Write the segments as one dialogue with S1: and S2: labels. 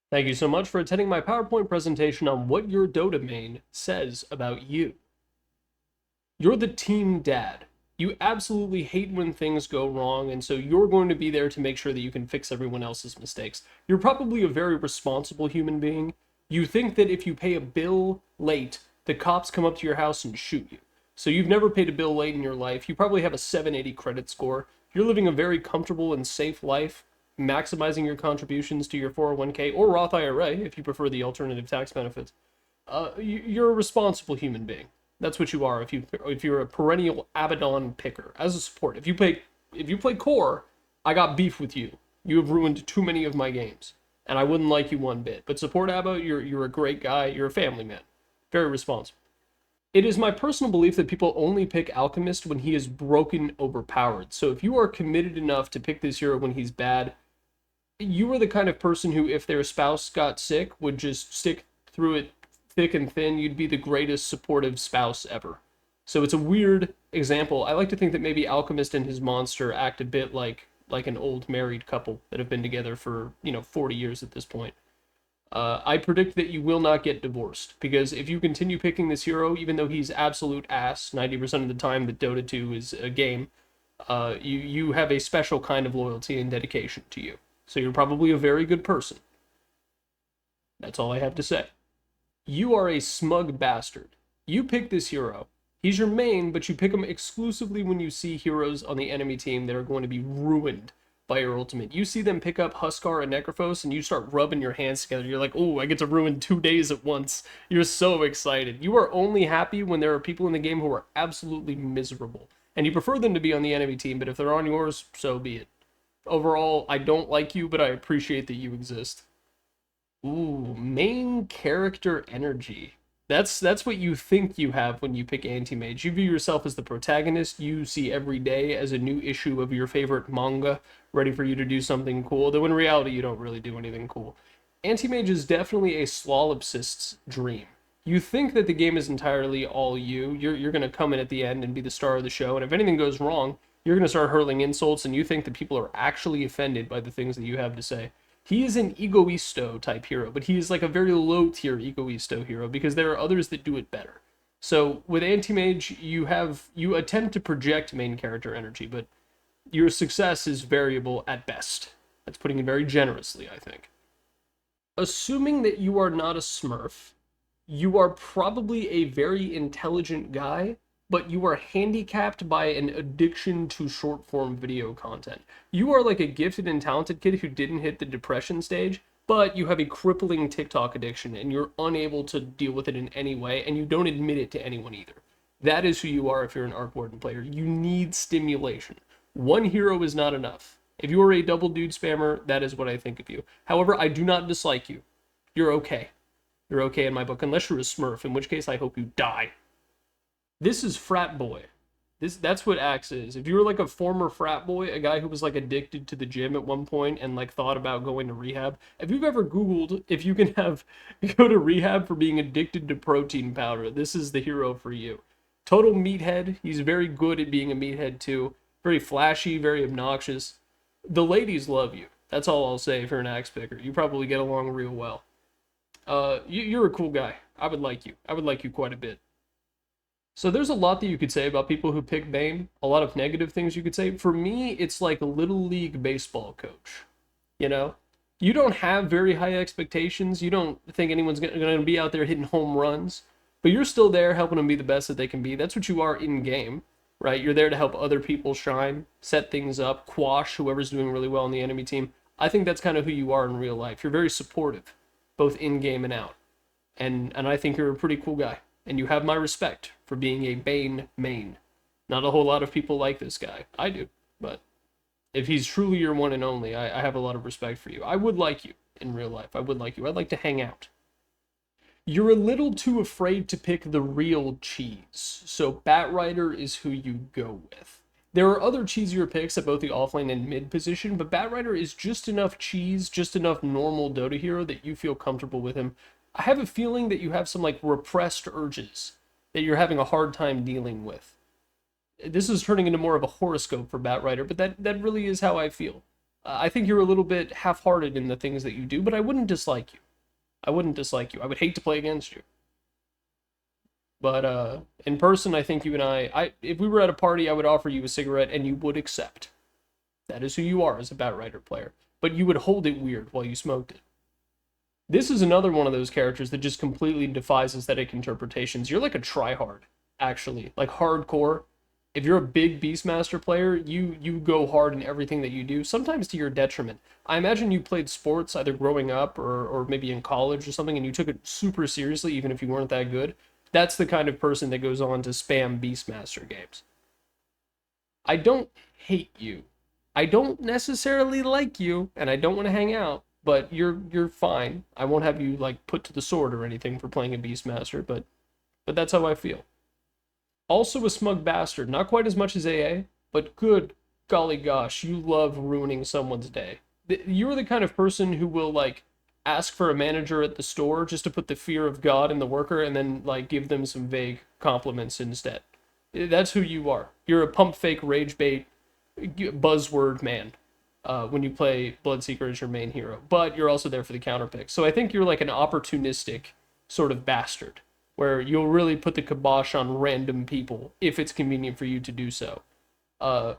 S1: Thank you so much for attending my PowerPoint presentation on what your Dota main says about you. You're the team dad. You absolutely hate when things go wrong, and so you're going to be there to make sure that you can fix everyone else's mistakes. You're probably a very responsible human being. You think that if you pay a bill late, the cops come up to your house and shoot you. So you've never paid a bill late in your life. You probably have a 780 credit score. You're living a very comfortable and safe life, maximizing your contributions to your 401k or Roth IRA if you prefer the alternative tax benefits. You're a responsible human being. That's what you are if you're a perennial Abaddon picker as a support. If you play core, I got beef with you. You have ruined too many of my games, and I wouldn't like you one bit. But support Abba, you're a great guy. You're a family man, very responsible. It is my personal belief that people only pick Alchemist when he is broken overpowered. So if you are committed enough to pick this hero when he's bad, you are the kind of person who, if their spouse got sick, would just stick through it thick and thin. You'd be the greatest supportive spouse ever. So it's a weird example. I like to think that maybe Alchemist and his monster act a bit like an old married couple that have been together for 40 years at this point. I predict that you will not get divorced because if you continue picking this hero, even though he's absolute ass 90% of the time that Dota 2 is a game, you have a special kind of loyalty and dedication to you. So you're probably a very good person. That's all I have to say. You are a smug bastard. You pick this hero. He's your main, but you pick him exclusively when you see heroes on the enemy team that are going to be ruined by your ultimate. You see them pick up Huskar and Necrophos, and you start rubbing your hands together. You're like, oh, I get to ruin 2 days at once. You're so excited. You are only happy when there are people in the game who are absolutely miserable. And you prefer them to be on the enemy team, but if they're on yours, so be it. Overall, I don't like you, but I appreciate that you exist. Ooh, main character energy. That's what you think you have when you pick anti-mage. You view yourself as the protagonist. You see every day as a new issue of your favorite manga, ready for you to do something cool, though in reality you don't really do anything cool. Anti-mage is definitely a Slolopsist's dream. You think that the game is entirely all you. You're going to come in at the end and be the star of the show, and if anything goes wrong, you're going to start hurling insults, and you think that people are actually offended by the things that you have to say. He is an egoisto type hero, but he is like a very low tier egoisto hero because there are others that do it better. So with anti-mage, you attempt to project main character energy, but your success is variable at best. That's putting it very generously, I think. Assuming that you are not a smurf, you are probably a very intelligent guy, but you are handicapped by an addiction to short form video content. You are like a gifted and talented kid who didn't hit the depression stage, but you have a crippling TikTok addiction and you're unable to deal with it in any way, and you don't admit it to anyone either. That is who you are if you're an Arc Warden player. You need stimulation. One hero is not enough. If you are a double dude spammer, that is what I think of you. However, I do not dislike you. You're okay. You're okay in my book, unless you're a smurf, in which case I hope you die. This is frat boy. That's what Axe is. If you were like a former frat boy, a guy who was like addicted to the gym at one point and like thought about going to rehab, if you've ever Googled if you can have go to rehab for being addicted to protein powder, this is the hero for you. Total meathead. He's very good at being a meathead too. Very flashy, very obnoxious. The ladies love you. That's all I'll say if you're an Axe picker. You probably get along real well. You're a cool guy. I would like you. I would like you quite a bit. So there's a lot that you could say about people who pick Bane, a lot of negative things you could say. For me, it's like a little league baseball coach. You know? You don't have very high expectations. You don't think anyone's going to be out there hitting home runs, but you're still there helping them be the best that they can be. That's what you are in game, right? You're there to help other people shine, set things up, quash whoever's doing really well on the enemy team. I think that's kind of who you are in real life. You're very supportive, both in game and out. And I think you're a pretty cool guy. And you have my respect for being a Bane main. Not a whole lot of people like this guy. I do. But if he's truly your one and only, I have a lot of respect for you. I would like you in real life. I would like you. I'd like to hang out. You're a little too afraid to pick the real cheese. So Batrider is who you go with. There are other cheesier picks at both the offlane and mid position, but Batrider is just enough cheese, just enough normal Dota hero that you feel comfortable with him. I have a feeling that you have some like repressed urges that you're having a hard time dealing with. This is turning into more of a horoscope for Batrider, but that really is how I feel. I think you're a little bit half-hearted in the things that you do, but I wouldn't dislike you. I wouldn't dislike you. I would hate to play against you. But in person, I think you and I if we were at a party, I would offer you a cigarette and you would accept. That is who you are as a Batrider player. But you would hold it weird while you smoked it. This is another one of those characters that just completely defies aesthetic interpretations. You're like a tryhard, actually. Like hardcore. If you're a big Beastmaster player, you go hard in everything that you do, sometimes to your detriment. I imagine you played sports either growing up or maybe in college or something, and you took it super seriously even if you weren't that good. That's the kind of person that goes on to spam Beastmaster games. I don't hate you. I don't necessarily like you, and I don't want to hang out, but you're fine. I won't have you like put to the sword or anything for playing a Beastmaster, but that's how I feel. Also a smug bastard, not quite as much as AA, but good golly gosh, you love ruining someone's day. You're the kind of person who will like ask for a manager at the store just to put the fear of God in the worker and then like give them some vague compliments instead. That's who you are. You're a pump fake rage bait buzzword man when you play Bloodseeker as your main hero, but you're also there for the counter pick. So I think you're like an opportunistic sort of bastard where you'll really put the kibosh on random people if it's convenient for you to do so. Uh,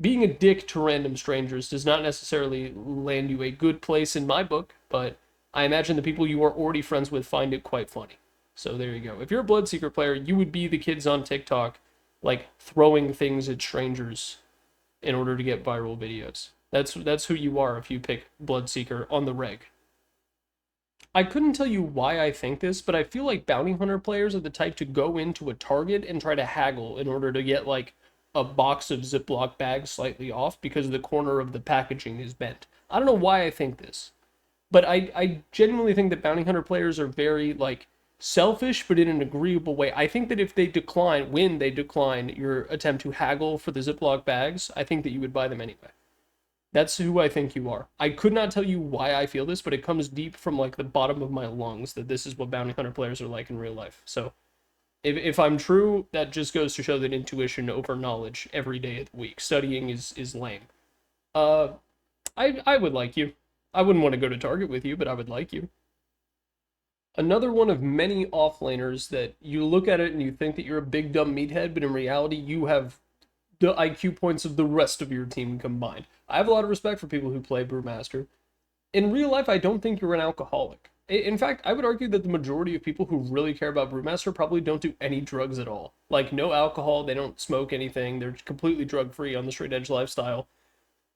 S1: Being a dick to random strangers does not necessarily land you a good place in my book, but I imagine the people you are already friends with find it quite funny. So there you go. If you're a Bloodseeker player, you would be the kids on TikTok, like throwing things at strangers in order to get viral videos. That's who you are if you pick Bloodseeker on the reg. I couldn't tell you why I think this, but I feel like bounty hunter players are the type to go into a target and try to haggle in order to get like a box of Ziploc bags slightly off because the corner of the packaging is bent. I don't know why I think this, but I genuinely think that bounty hunter players are very like selfish, but in an agreeable way. I think that if they decline, when they decline your attempt to haggle for the Ziploc bags, I think that you would buy them anyway. That's who I think you are. I could not tell you why I feel this, but it comes deep from like the bottom of my lungs that this is what bounty hunter players are like in real life. So if I'm true, that just goes to show that intuition over knowledge every day of the week. Studying is lame. Uh, I would like you. I wouldn't want to go to Target with you, but I would like you. Another one of many offlaners that you look at it and you think that you're a big dumb meathead, but in reality you have the IQ points of the rest of your team combined. I have a lot of respect for people who play Brewmaster. In real life, I don't think you're an alcoholic. In fact, I would argue that the majority of people who really care about Brewmaster probably don't do any drugs at all. Like, no alcohol, they don't smoke anything, they're completely drug-free on the straight edge lifestyle.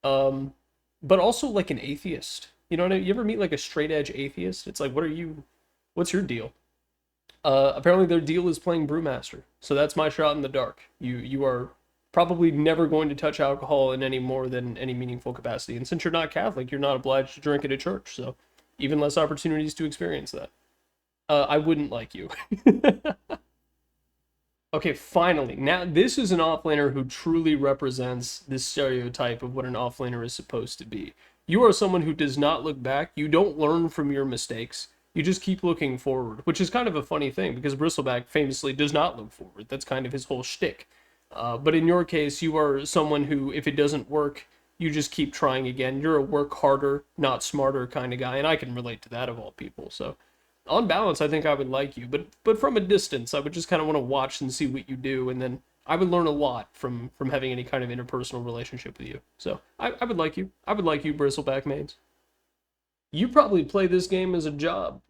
S1: Um, but also like an atheist. You know what I mean? You ever meet like a straight edge atheist? It's like, what's your deal? Apparently their deal is playing Brewmaster. So that's my shot in the dark. You are probably never going to touch alcohol in any more than any meaningful capacity. And since you're not Catholic, you're not obliged to drink it at church. So even less opportunities to experience that. I wouldn't like you. Okay, finally. Now, this is an offlaner who truly represents this stereotype of what an offlaner is supposed to be. You are someone who does not look back. You don't learn from your mistakes. You just keep looking forward, which is kind of a funny thing because Bristleback famously does not look forward. That's kind of his whole shtick. But in your case, you are someone who, if it doesn't work, you just keep trying again. You're a work harder, not smarter kind of guy, and I can relate to that of all people. So on balance, I think I would like you, but from a distance, I would just kind of want to watch and see what you do, and then I would learn a lot from having any kind of interpersonal relationship with you. So I would like you. I would like you, Bristleback mains. You probably play this game as a job.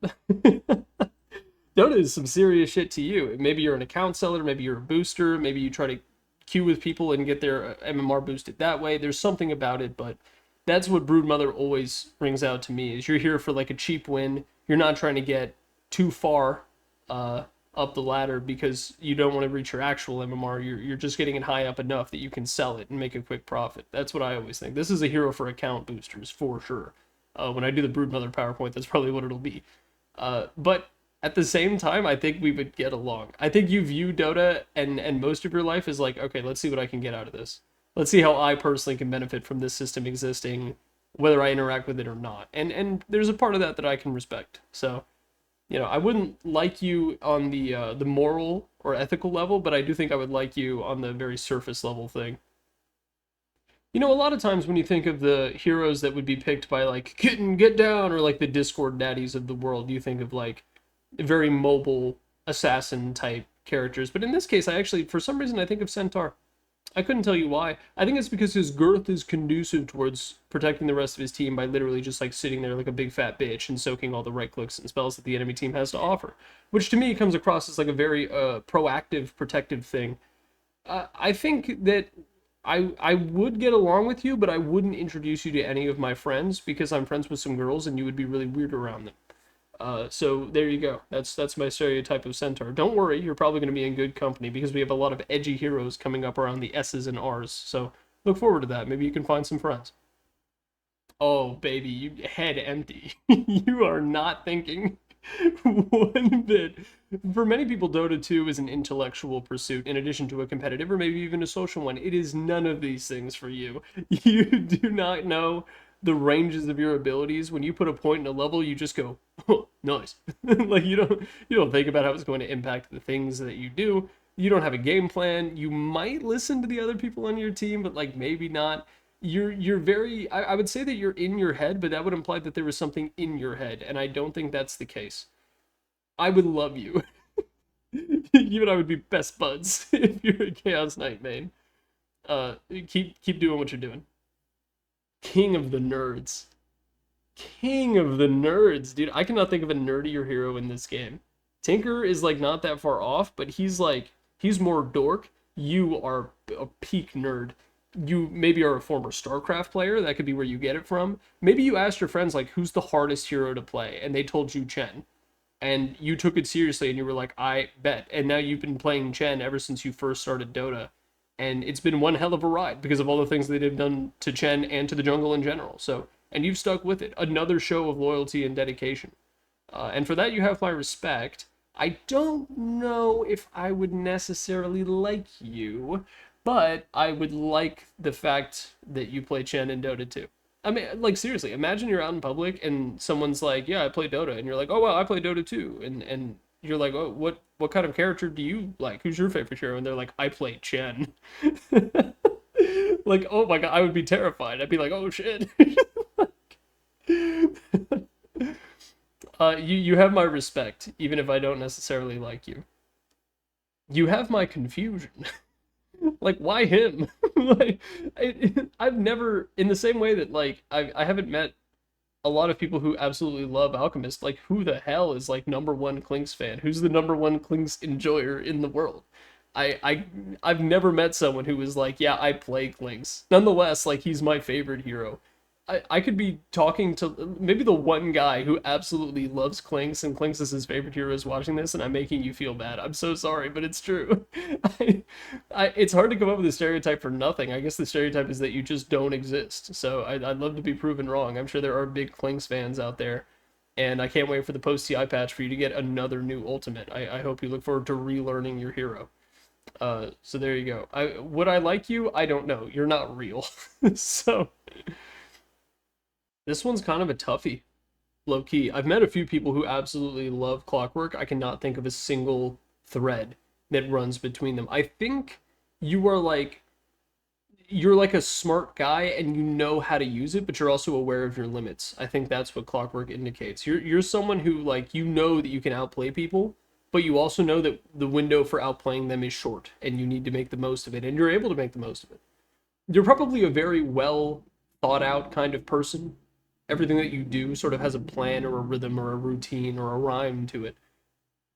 S1: Dota is some serious shit to you. Maybe you're an account seller, maybe you're a booster, maybe you try to queue with people and get their MMR boosted that way. There's something about it, but that's what Broodmother always brings out to me, is you're here for like a cheap win. You're not trying to get too far up the ladder because you don't want to reach your actual MMR. You're just getting it high up enough that you can sell it and make a quick profit. That's what I always think. This is a hero for account boosters, for sure. When I do the Broodmother PowerPoint, that's probably what it'll be. But at the same time, I think we would get along. I think you view Dota and most of your life as like, okay, let's see what I can get out of this. Let's see how I personally can benefit from this system existing, whether I interact with it or not. And there's a part of that that I can respect. So, you know, I wouldn't like you on the moral or ethical level, but I do think I would like you on the very surface level thing. You know, a lot of times when you think of the heroes that would be picked by like Kitten, Get Down, or like the Discord daddies of the world, you think of like very mobile assassin type characters. But in this case, I actually, for some reason, I think of Centaur. I couldn't tell you why. I think it's because his girth is conducive towards protecting the rest of his team by literally just like sitting there like a big fat bitch and soaking all the right clicks and spells that the enemy team has to offer, which to me comes across as like a very proactive, protective thing. I think that I would get along with you, but I wouldn't introduce you to any of my friends because I'm friends with some girls and you would be really weird around them. So there you go. That's my stereotype of Centaur. Don't worry, you're probably going to be in good company because we have a lot of edgy heroes coming up around the S's and R's. So look forward to that. Maybe you can find some friends. Oh, baby, you head empty. You are not thinking one bit. For many people, Dota 2 is an intellectual pursuit in addition to a competitive or maybe even a social one. It is none of these things for you. You do not know the ranges of your abilities. When you put a point in a level, you just go, oh, nice. Like you don't think about how it's going to impact the things that you do. You don't have a game plan. You might listen to the other people on your team, but like maybe not. You're very I would say that you're in your head, but that would imply that there was something in your head, and I don't think that's the case. I would love you. You and I would be best buds if you're a Chaos Knight main. Keep doing what you're doing. King of the nerds. King of the nerds, dude. I cannot think of a nerdier hero in this game. Tinker is like not that far off, but he's more dork. You are a peak nerd. You maybe are a former StarCraft player. That could be where you get it from. Maybe you asked your friends like who's the hardest hero to play, and they told you Chen. And you took it seriously and you were like, I bet. And now you've been playing Chen ever since you first started Dota. And it's been one hell of a ride because of all the things that they've done to Chen and to the jungle in general. So, and you've stuck with it. Another show of loyalty and dedication. And for that, you have my respect. I don't know if I would necessarily like you, but I would like the fact that you play Chen in Dota 2. I mean, like seriously, imagine you're out in public and someone's like, "Yeah, I play Dota," and you're like, "Oh well, I play Dota too," and you're like, "Oh, what kind of character do you like? Who's your favorite hero?" And they're like, "I play Chen." Like, oh my god, I would be terrified. I'd be like, "Oh shit." You have my respect, even if I don't necessarily like you. You have my confusion. Like, why him? Like, I've never, in the same way that like I haven't met a lot of people who absolutely love Alchemist. Like, who the hell is like number one Clinks fan? Who's the number one Clinks enjoyer in the world? I've never met someone who was like, yeah, I play Clinks. Nonetheless, like he's my favorite hero. I could be talking to maybe the one guy who absolutely loves Clinks and Clinks is his favorite hero is watching this, and I'm making you feel bad. I'm so sorry, but it's true. I, it's hard to come up with a stereotype for nothing. I guess the stereotype is that you just don't exist. So I'd love to be proven wrong. I'm sure there are big Clinks fans out there, and I can't wait for the post-TI patch for you to get another new ultimate. I hope you look forward to relearning your hero. So there you go. Would I like you? I don't know. You're not real. So this one's kind of a toughie, low key. I've met a few people who absolutely love Clockwork. I cannot think of a single thread that runs between them. I think you are like you're like a smart guy and you know how to use it, but you're also aware of your limits. I think that's what Clockwork indicates. You're someone who like you know that you can outplay people, but you also know that the window for outplaying them is short and you need to make the most of it, and you're able to make the most of it. You're probably a very well thought out kind of person. Everything that you do sort of has a plan or a rhythm or a routine or a rhyme to it.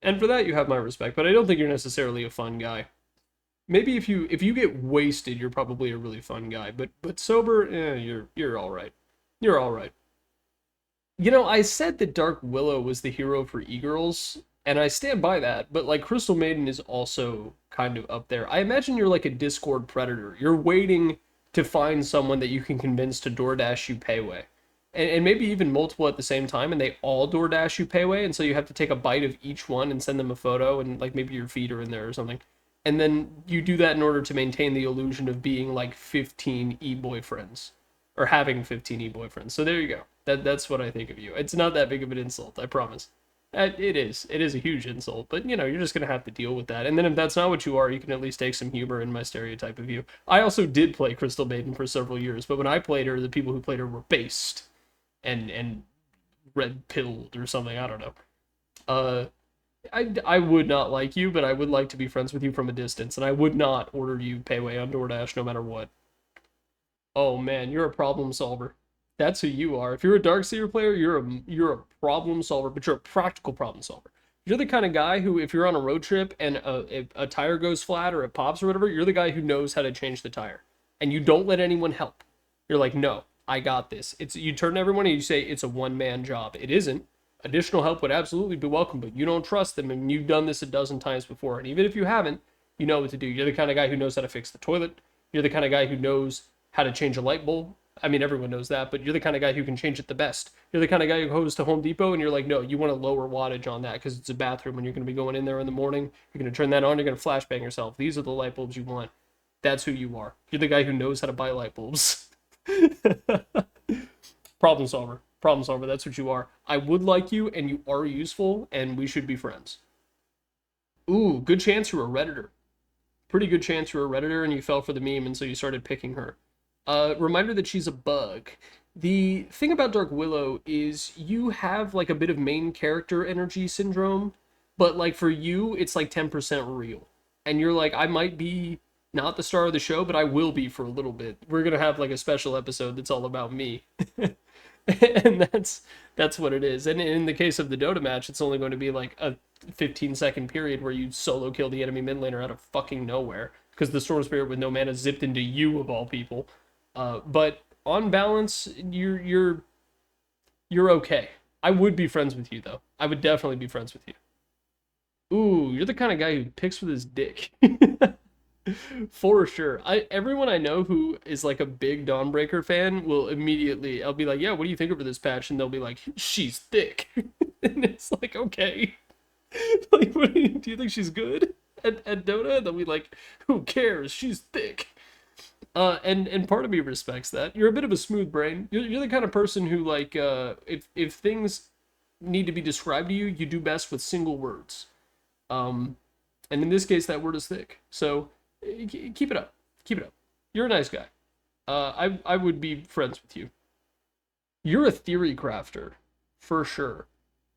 S1: And for that you have my respect, but I don't think you're necessarily a fun guy. Maybe if you get wasted, you're probably a really fun guy, but sober, you're all right. You're all right. You know, I said that Dark Willow was the hero for e-girls, and I stand by that, but like Crystal Maiden is also kind of up there. I imagine you're like a Discord predator. You're waiting to find someone that you can convince to DoorDash you payway. And maybe even multiple at the same time, and they all DoorDash you payway, and so you have to take a bite of each one and send them a photo, and like maybe your feet are in there or something. And then you do that in order to maintain the illusion of being like 15 e-boyfriends or having 15 e-boyfriends. So there you go. That's what I think of you. It's not that big of an insult, I promise. It is. It is a huge insult, but you know, you're just gonna have to deal with that. And then if that's not what you are, you can at least take some humor in my stereotype of you. I also did play Crystal Maiden for several years, but when I played her, the people who played her were based and red pilled or something. I don't know. Uh, I would not like you, but I would like to be friends with you from a distance, and I would not order you payway on DoorDash no matter what. Oh man, you're a problem solver. That's who you are. If you're a Darkseer player, you're a problem solver, but you're a practical problem solver. You're the kind of guy who, if you're on a road trip and a tire goes flat or it pops or whatever, you're the guy who knows how to change the tire, and you don't let anyone help. You're like, no, I got this. It's you turn to everyone and you say it's a one-man job. It isn't. Additional help would absolutely be welcome, but you don't trust them, and you've done this a dozen times before. And even if you haven't, you know what to do. You're the kind of guy who knows how to fix the toilet. You're the kind of guy who knows how to change a light bulb. I mean, everyone knows that, but you're the kind of guy who can change it the best. You're the kind of guy who goes to Home Depot and you're like, no, you want a lower wattage on that because it's a bathroom and you're going to be going in there in the morning. You're going to turn that on. You're going to flashbang yourself. These are the light bulbs you want. That's who you are. You're the guy who knows how to buy light bulbs. Problem solver. Problem solver. That's what you are. I would like you, and you are useful, and we should be friends. Ooh, good chance you're a Redditor. Pretty good chance you're a Redditor and you fell for the meme, and so you started picking her. Reminder that she's a bug. The thing about Dark Willow is you have like a bit of main character energy syndrome, but like for you, it's like 10% real. And you're like, I might be not the star of the show, but I will be for a little bit. We're gonna have like a special episode that's all about me. And that's what it is. And in the case of the Dota match, it's only going to be like a 15-second period where you solo kill the enemy mid laner out of fucking nowhere because the Storm Spirit with no mana zipped into you of all people. But on balance, you're okay. I would be friends with you though. I would definitely be friends with you. Ooh, you're the kind of guy who picks with his dick. For sure. Everyone I know who is like a big Dawnbreaker fan will immediately, I'll be like, yeah, what do you think of this patch? And they'll be like, she's thick. And it's like, okay. Like, do you think she's good at Dota? And they'll be like, who cares? She's thick. And part of me respects that. You're a bit of a smooth brain. You're the kind of person who like, if things need to be described to you, you do best with single words. And in this case, that word is thick. So keep it up. Keep it up. You're a nice guy. I would be friends with you. You're a theory crafter, for sure.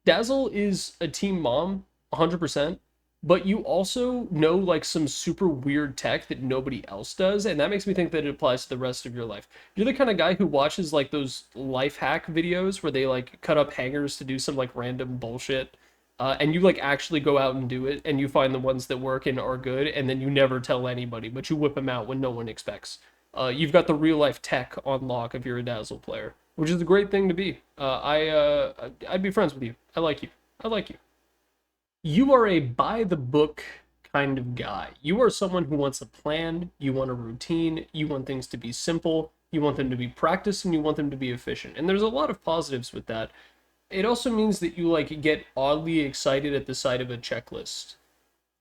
S1: Dazzle is a team mom, 100%, but you also know like some super weird tech that nobody else does, and that makes me think that it applies to the rest of your life. You're the kind of guy who watches like those life hack videos where they like cut up hangers to do some like random bullshit. And you like actually go out and do it, and you find the ones that work and are good, and then you never tell anybody, but you whip them out when no one expects. You've got the real life tech on lock if you're a Dazzle player, which is a great thing to be. I'd be friends with you. I like you. I like you. You are a by the book kind of guy. You are someone who wants a plan, you want a routine, you want things to be simple, you want them to be practiced, and you want them to be efficient. And there's a lot of positives with that. It also means that you like get oddly excited at the sight of a checklist.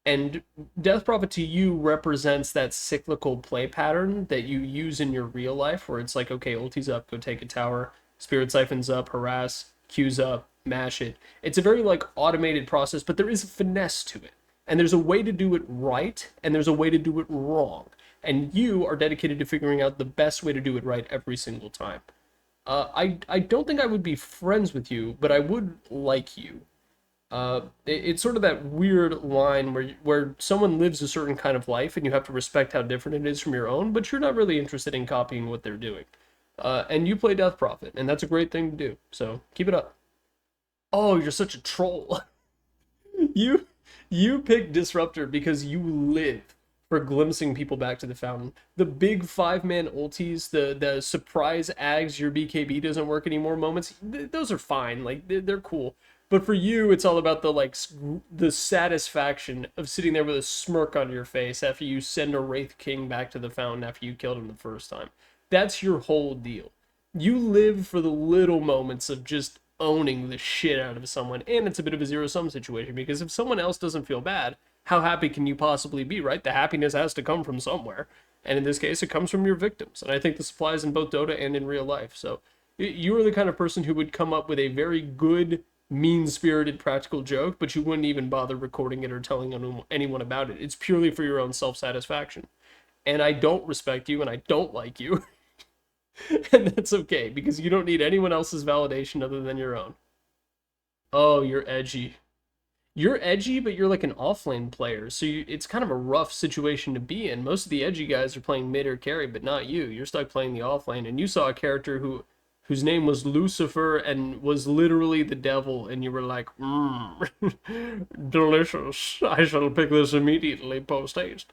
S1: And Death Prophet to you represents that cyclical play pattern that you use in your real life, where it's like, okay, ulti's up, go take a tower, Spirit Siphon's up, harass, Q's up, mash it. It's a very like automated process, but there is a finesse to it. And there's a way to do it right, and there's a way to do it wrong. And you are dedicated to figuring out the best way to do it right every single time. I don't think I would be friends with you, but I would like you. It's sort of that weird line where someone lives a certain kind of life and you have to respect how different it is from your own, but you're not really interested in copying what they're doing. And you play Death Prophet, and that's a great thing to do. So keep it up. Oh, you're such a troll. You you pick Disruptor because you live for glimpsing people back to the fountain. The big 5-man ultis, the surprise ags your BKB doesn't work anymore moments, those are fine. Like they're cool. But for you, it's all about the like the satisfaction of sitting there with a smirk on your face after you send a Wraith King back to the fountain after you killed him the first time. That's your whole deal. You live for the little moments of just owning the shit out of someone, and it's a bit of a zero-sum situation because if someone else doesn't feel bad, how happy can you possibly be, right? The happiness has to come from somewhere, and in this case, it comes from your victims, and I think this applies in both Dota and in real life. So you are the kind of person who would come up with a very good mean-spirited practical joke, but you wouldn't even bother recording it or telling anyone about it. It's purely for your own self-satisfaction. And I don't respect you and I don't like you. And that's okay because you don't need anyone else's validation other than your own. Oh, you're edgy. You're edgy, but you're like an offlane player, so it's kind of a rough situation to be in. Most of the edgy guys are playing mid or carry, but not you. You're stuck playing the offlane, and you saw a character whose name was Lucifer and was literally the devil, and you were like, delicious. I shall pick this immediately post haste.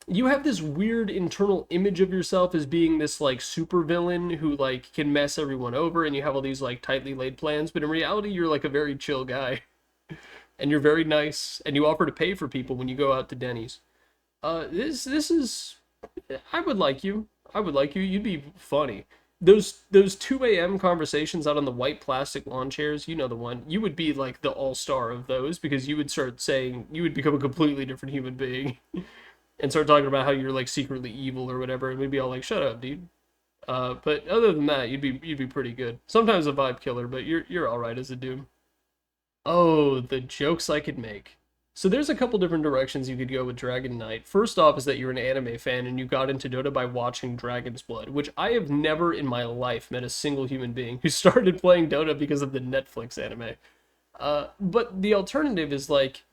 S1: You have this weird internal image of yourself as being this like super villain who like can mess everyone over, and you have all these like tightly laid plans, but in reality you're like a very chill guy and you're very nice and you offer to pay for people when you go out to Denny's. This is I would like you. I would like you. You'd be funny. Those 2 a.m. conversations out on the white plastic lawn chairs, you know the one. You would be like the all-star of those because you would start saying you would become a completely different human being. And start talking about how you're like secretly evil or whatever, and we'd be all like, "Shut up, dude." But other than that, you'd be pretty good. Sometimes a vibe killer, but you're all right as a doom. Oh, the jokes I could make. So there's a couple different directions you could go with Dragon Knight. First off is that you're an anime fan and you got into Dota by watching Dragon's Blood, which I have never in my life met a single human being who started playing Dota because of the Netflix anime. But the alternative is like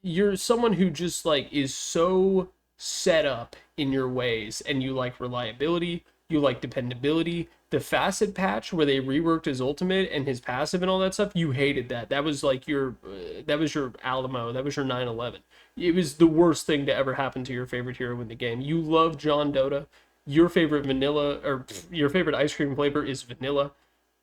S1: you're someone who just like is so set up in your ways and you like reliability, you like dependability. The facet patch where they reworked his ultimate and his passive and all that stuff, you hated that. That was like that was your Alamo, that was your 9/11. It was the worst thing to ever happen to your favorite hero in the game. You love John Dota. Your favorite vanilla or your favorite ice cream flavor is vanilla.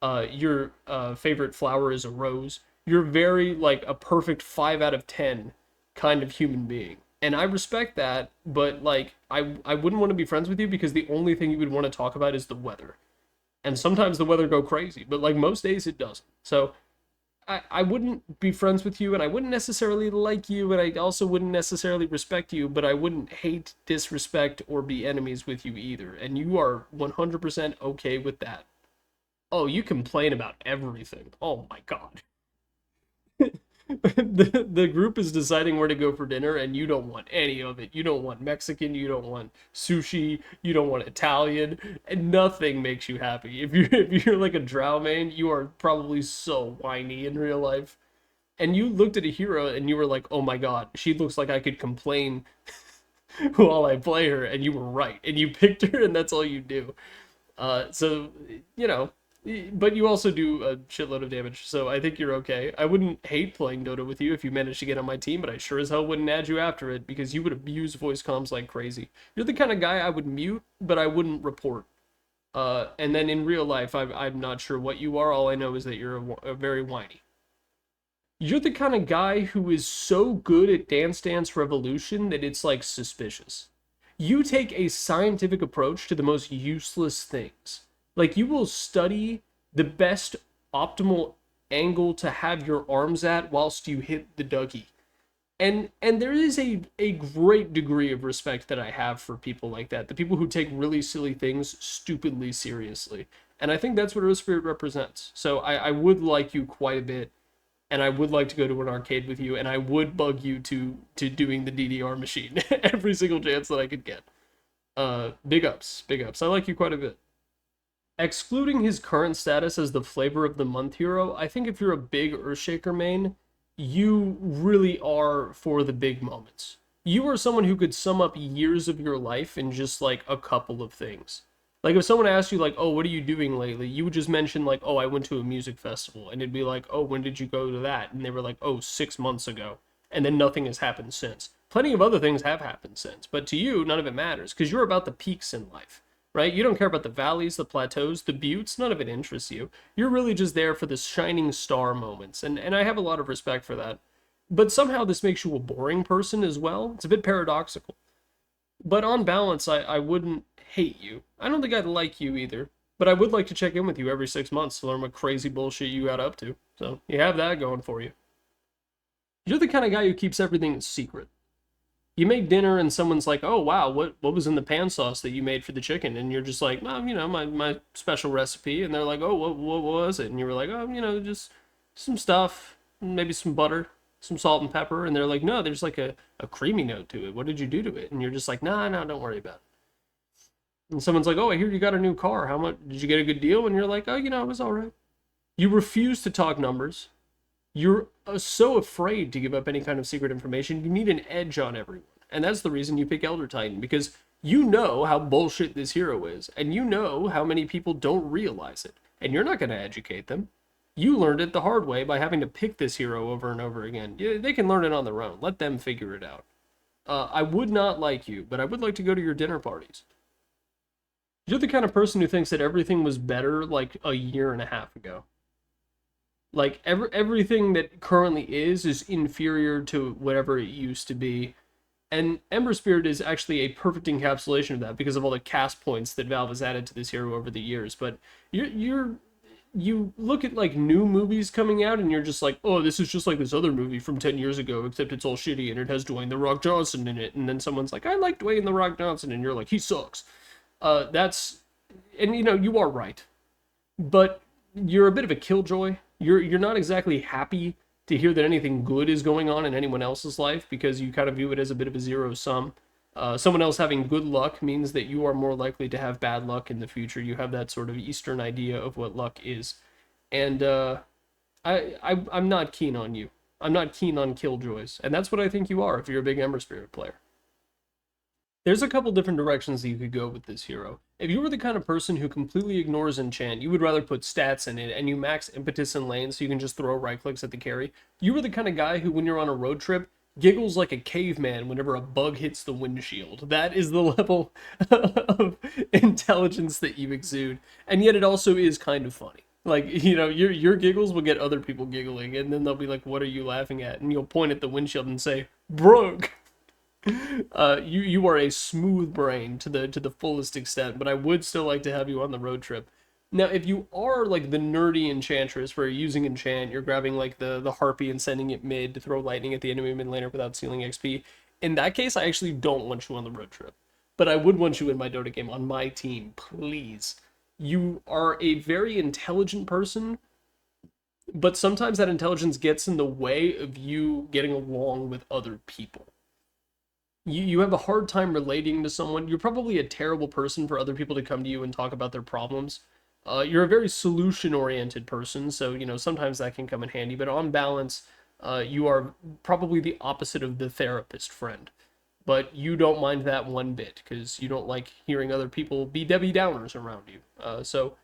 S1: Your favorite flower is a rose. You're very like a perfect 5 out of 10 kind of human being. And I respect that, but like I wouldn't want to be friends with you because the only thing you would want to talk about is the weather. And sometimes the weather go crazy, but like most days it doesn't. So I wouldn't be friends with you and I wouldn't necessarily like you and I also wouldn't necessarily respect you, but I wouldn't hate, disrespect, or be enemies with you either. And you are 100% okay with that. Oh, you complain about everything. Oh my God. The group is deciding where to go for dinner and you don't want any of it. You don't want Mexican, you don't want sushi, you don't want Italian, and nothing makes you happy. If you're like a drow main, you are probably so whiny in real life. And you looked at a hero and you were like, "Oh my God, she looks like I could complain while I play her," and you were right. And you picked her and that's all you do. So, you know, but you also do a shitload of damage, so I think you're okay. I wouldn't hate playing Dota with you if you managed to get on my team, but I sure as hell wouldn't add you after it because you would abuse voice comms like crazy. You're the kind of guy I would mute, but I wouldn't report. And then in real life, I'm not sure what you are. All I know is that you're a very whiny. You're the kind of guy who is so good at Dance Dance Revolution that it's like suspicious. You take a scientific approach to the most useless things. Like you will study the best optimal angle to have your arms at whilst you hit the Dougie. And there is a great degree of respect that I have for people like that. The people who take really silly things stupidly seriously. And I think that's what Earth Spirit represents. So I would like you quite a bit. And I would like to go to an arcade with you, and I would bug you to doing the DDR machine every single chance that I could get. Big ups, big ups. I like you quite a bit. Excluding his current status as the flavor of the month hero, I think if you're a big Earthshaker main, you really are for the big moments. You are someone who could sum up years of your life in just like a couple of things. Like if someone asked you like, "Oh, what are you doing lately?" You would just mention like, "Oh, I went to a music festival." And it'd be like, "Oh, when did you go to that?" And they were like, "Oh, 6 months ago." And then nothing has happened since. Plenty of other things have happened since, but to you, none of it matters because you're about the peaks in life, right? You don't care about the valleys, the plateaus, the buttes. None of it interests you. You're really just there for the shining star moments. And I have a lot of respect for that. But somehow this makes you a boring person as well. It's a bit paradoxical. But on balance, I wouldn't hate you. I don't think I'd like you either. But I would like to check in with you every 6 months to learn what crazy bullshit you got up to. So you have that going for you. You're the kind of guy who keeps everything secret. You make dinner and someone's like, "Oh wow, what was in the pan sauce that you made for the chicken?" And you're just like, "Well, my special recipe." And they're like, "Oh, what was it?" And you were like, "Oh, just some stuff, maybe some butter, some salt and pepper." And they're like, "No, there's like a creamy note to it. What did you do to it?" And you're just like, "Nah, nah, don't worry about it." And someone's like, "Oh, I hear you got a new car. How much did you get a good deal?" And you're like, "Oh, it was all right." You refuse to talk numbers. You're so afraid to give up any kind of secret information. You need an edge on everyone. And that's the reason you pick Elder Titan, because you know how bullshit this hero is, and you know how many people don't realize it, and you're not going to educate them. You learned it the hard way by having to pick this hero over and over again. Yeah, they can learn it on their own. Let them figure it out. I would not like you, but I would like to go to your dinner parties. You're the kind of person who thinks that everything was better like a year and a half ago. Like everything that currently is inferior to whatever it used to be. And Ember Spirit is actually a perfect encapsulation of that because of all the cast points that Valve has added to this hero over the years. But you look at like new movies coming out and you're just like, oh, this is just like this other movie from 10 years ago, except it's all shitty and it has Dwayne The Rock Johnson in it. And then someone's like, I like Dwayne The Rock Johnson, and you're like, he sucks. And you are right, but you're a bit of a killjoy. You're not exactly happy to hear that anything good is going on in anyone else's life because you kind of view it as a bit of a zero sum. Someone else having good luck means that you are more likely to have bad luck in the future. You have that sort of Eastern idea of what luck is, and I'm not keen on you. I'm not keen on killjoys, and that's what I think you are if you're a big Ember Spirit player. There's a couple different directions that you could go with this hero. If you were the kind of person who completely ignores enchant, you would rather put stats in it, and you max impetus in lane so you can just throw right clicks at the carry. You were the kind of guy who, when you're on a road trip, giggles like a caveman whenever a bug hits the windshield. That is the level of intelligence that you exude, and yet it also is kind of funny. Like, your giggles will get other people giggling, and then they'll be like, "What are you laughing at?" And you'll point at the windshield and say, "Broke." You are a smooth brain to the fullest extent, but I would still like to have you on the road trip. Now, if you are like the nerdy enchantress where you're using enchant, you're grabbing like the harpy and sending it mid to throw lightning at the enemy mid laner without sealing XP. In that case, I actually don't want you on the road trip, but I would want you in my Dota game on my team, please. You are a very intelligent person, but sometimes that intelligence gets in the way of you getting along with other people. You have a hard time relating to someone. You're probably a terrible person for other people to come to you and talk about their problems. You're a very solution-oriented person, so sometimes that can come in handy. But on balance, you are probably the opposite of the therapist friend. But you don't mind that one bit because you don't like hearing other people be Debbie Downers around you. So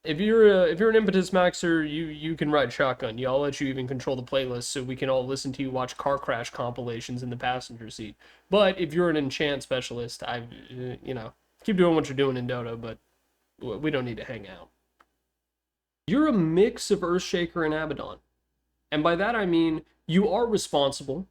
S1: if you're an impetus maxer, you can ride shotgun. Yeah, I'll let you even control the playlist so we can all listen to you watch car crash compilations in the passenger seat. But if you're an enchant specialist, keep doing what you're doing in Dota, but we don't need to hang out. You're a mix of Earthshaker and Abaddon. And by that I mean you are responsible,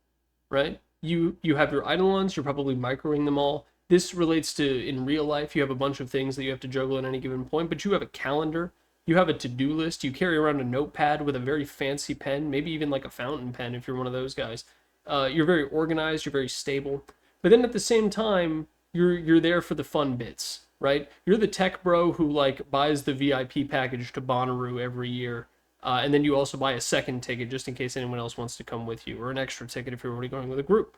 S1: right? You have your Eidolons, you're probably microing them all. This relates to in real life, you have a bunch of things that you have to juggle at any given point, but you have a calendar, you have a to-do list, you carry around a notepad with a very fancy pen, maybe even like a fountain pen if you're one of those guys. You're very organized, you're very stable, but then at the same time, you're there for the fun bits, right? You're the tech bro who like buys the VIP package to Bonnaroo every year, and then you also buy a second ticket just in case anyone else wants to come with you, or an extra ticket if you're already going with a group.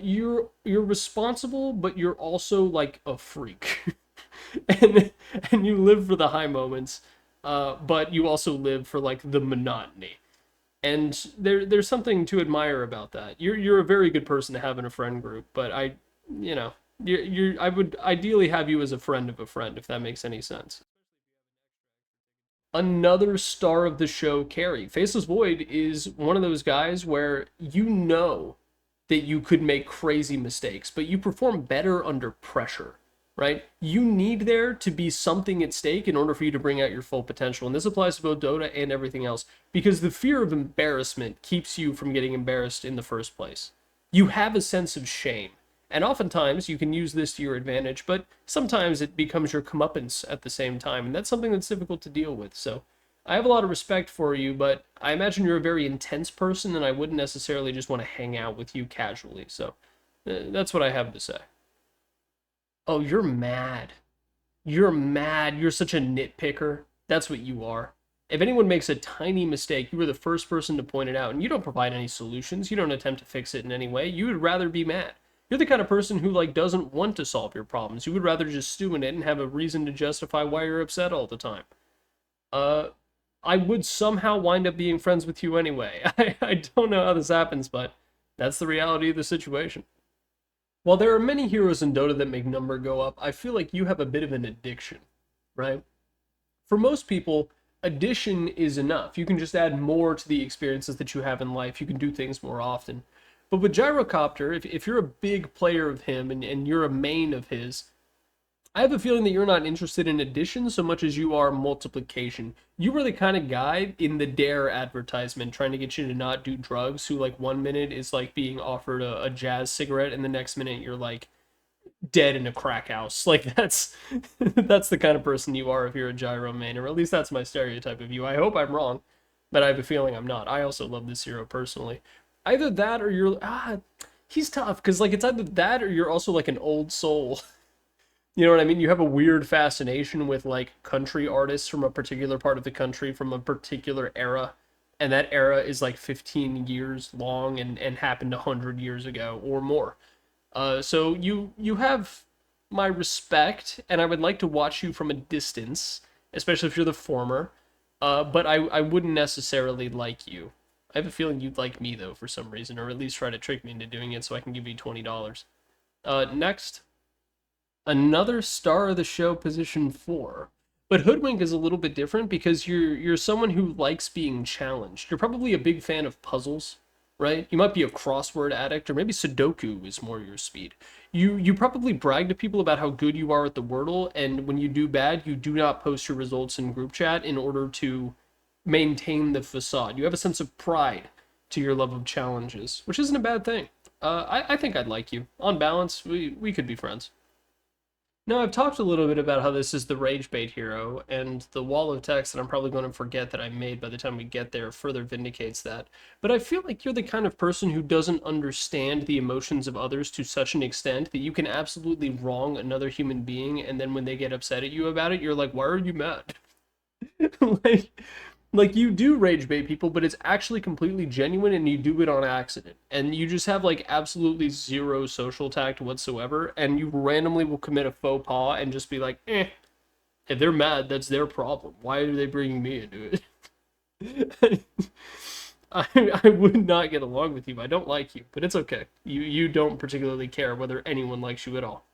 S1: You're responsible, but you're also like a freak, and you live for the high moments, but you also live for like the monotony, and there's something to admire about that. You're a very good person to have in a friend group, but I would ideally have you as a friend of a friend if that makes any sense. Another star of the show, Carrie. Faceless Void is one of those guys where that you could make crazy mistakes, but you perform better under pressure, right? You need there to be something at stake in order for you to bring out your full potential. And this applies to both Dota and everything else, because the fear of embarrassment keeps you from getting embarrassed in the first place. You have a sense of shame. And oftentimes you can use this to your advantage, but sometimes it becomes your comeuppance at the same time, and that's something that's difficult to deal with. So I have a lot of respect for you, but I imagine you're a very intense person, and I wouldn't necessarily just want to hang out with you casually. So That's what I have to say. Oh, you're mad. You're mad. You're such a nitpicker. That's what you are. If anyone makes a tiny mistake, you are the first person to point it out, and you don't provide any solutions. You don't attempt to fix it in any way. You would rather be mad. You're the kind of person who like doesn't want to solve your problems. You would rather just stew in it and have a reason to justify why you're upset all the time. Uh, I would somehow wind up being friends with you anyway. I don't know how this happens, but that's the reality of the situation. While there are many heroes in Dota that make number go up, I feel like you have a bit of an addiction, right? For most people, addition is enough. You can just add more to the experiences that you have in life. You can do things more often. But with Gyrocopter, if you're a big player of him and you're a main of his, I have a feeling that you're not interested in addition so much as you are multiplication. You were the kind of guy in the Dare advertisement trying to get you to not do drugs who like 1 minute is like being offered a jazz cigarette and the next minute you're like dead in a crack house. Like that's that's the kind of person you are if you're a gyro main, or at least that's my stereotype of you. I hope I'm wrong, but I have a feeling I'm not. I also love this hero personally. Either that or you're he's tough because like it's either that or you're also like an old soul. You know what I mean? You have a weird fascination with like country artists from a particular part of the country from a particular era. And that era is like 15 years long and happened 100 years ago or more. So you have my respect, and I would like to watch you from a distance, especially if you're the former. But I wouldn't necessarily like you. I have a feeling you'd like me though for some reason, or at least try to trick me into doing it so I can give you $20. Next, another star of the show position 4. But Hoodwink is a little bit different because you're someone who likes being challenged. You're probably a big fan of puzzles, right? You might be a crossword addict, or maybe Sudoku is more your speed. You probably brag to people about how good you are at the Wordle, and when you do bad, you do not post your results in group chat in order to maintain the facade. You have a sense of pride to your love of challenges, which isn't a bad thing. I think I'd like you. On balance, we could be friends. Now, I've talked a little bit about how this is the rage bait hero, and the wall of text that I'm probably going to forget that I made by the time we get there further vindicates that. But I feel like you're the kind of person who doesn't understand the emotions of others to such an extent that you can absolutely wrong another human being, and then when they get upset at you about it, you're like, why are you mad? like, like you do rage bait people, but it's actually completely genuine and you do it on accident. And you just have like absolutely zero social tact whatsoever, and you randomly will commit a faux pas and just be like, if they're mad, that's their problem. Why are they bringing me into it? I would not get along with you. I don't like you, but it's okay. You don't particularly care whether anyone likes you at all.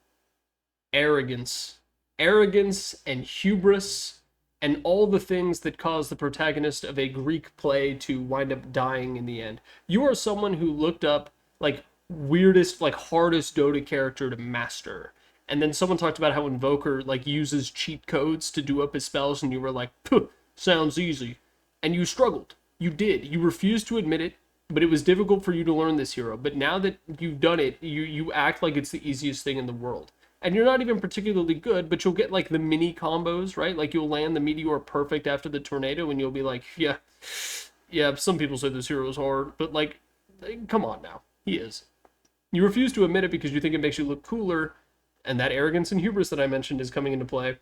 S1: Arrogance. Arrogance and hubris and all the things that cause the protagonist of a Greek play to wind up dying in the end. You are someone who looked up like weirdest, like hardest Dota character to master. And then someone talked about how Invoker like uses cheat codes to do up his spells, and you were like, sounds easy. And you struggled. You did. You refused to admit it, but it was difficult for you to learn this hero. But now that you've done it, you act like it's the easiest thing in the world. And you're not even particularly good, but you'll get like the mini combos, right? Like you'll land the meteor perfect after the tornado, and you'll be like, yeah, some people say this hero is hard, but like, come on now, he is. You refuse to admit it because you think it makes you look cooler, and that arrogance and hubris that I mentioned is coming into play.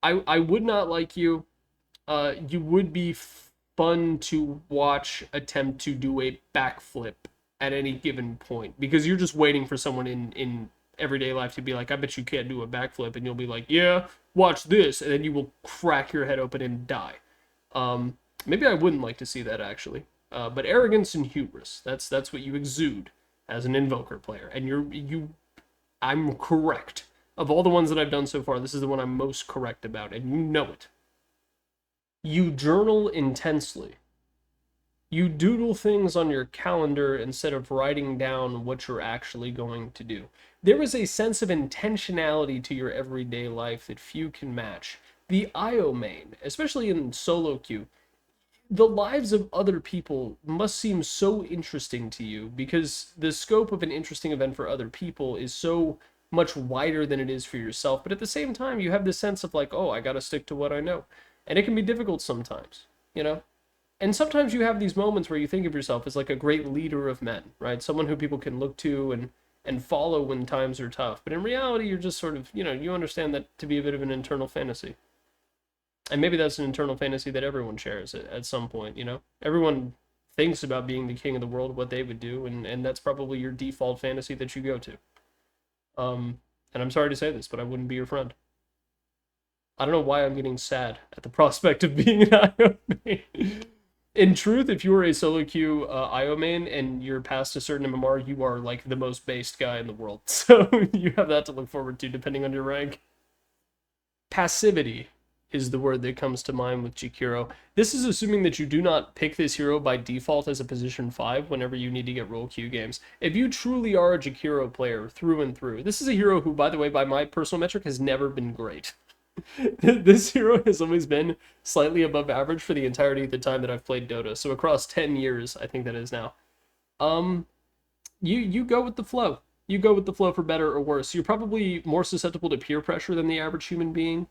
S1: I would not like you. You would be fun to watch attempt to do a backflip at any given point, because you're just waiting for someone in everyday life to be like, I bet you can't do a backflip, and you'll be like, yeah, watch this, and then you will crack your head open and die. Maybe I wouldn't like to see that actually. But arrogance and hubris, that's what you exude as an Invoker player, and I'm correct. Of all the ones that I've done so far, this is the one I'm most correct about, and you know it. You journal intensely. You doodle things on your calendar instead of writing down what you're actually going to do. There is a sense of intentionality to your everyday life that few can match. The IO main, especially in solo queue, the lives of other people must seem so interesting to you because the scope of an interesting event for other people is so much wider than it is for yourself. But at the same time, you have this sense of like, oh, I gotta stick to what I know. And it can be difficult sometimes, you know? And sometimes you have these moments where you think of yourself as like a great leader of men, right? Someone who people can look to and follow when times are tough. But in reality, you're just sort of, you understand that to be a bit of an internal fantasy. And maybe that's an internal fantasy that everyone shares at some point. Everyone thinks about being the king of the world, what they would do, and that's probably your default fantasy that you go to. And I'm sorry to say this, but I wouldn't be your friend. I don't know why I'm getting sad at the prospect of being an IO main. In truth, if you are a solo queue IO main and you're past a certain MMR, you are like the most based guy in the world. So you have that to look forward to depending on your rank. Passivity is the word that comes to mind with Jakiro. This is assuming that you do not pick this hero by default as a position 5 whenever you need to get role queue games. If you truly are a Jakiro player through and through, this is a hero who, by the way, by my personal metric, has never been great. This hero has always been slightly above average for the entirety of the time that I've played Dota. So across 10 years, I think that is now. You go with the flow. You go with the flow for better or worse. You're probably more susceptible to peer pressure than the average human being.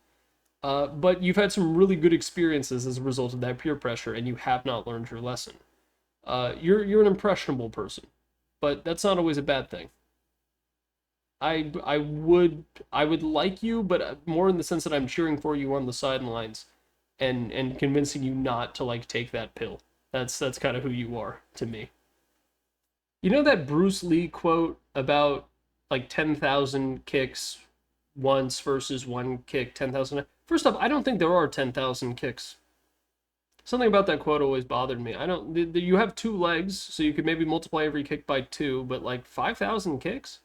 S1: But you've had some really good experiences as a result of that peer pressure, and you have not learned your lesson. You're an impressionable person, but that's not always a bad thing. I would like you, but more in the sense that I'm cheering for you on the sidelines, and convincing you not to like take that pill. That's kind of who you are to me. You know that Bruce Lee quote about like 10,000 kicks once versus one kick 10,000? First off, I don't think there are 10,000 kicks. Something about that quote always bothered me. I don't. You have 2 legs, so you could maybe multiply every kick by 2, but like 5,000 kicks,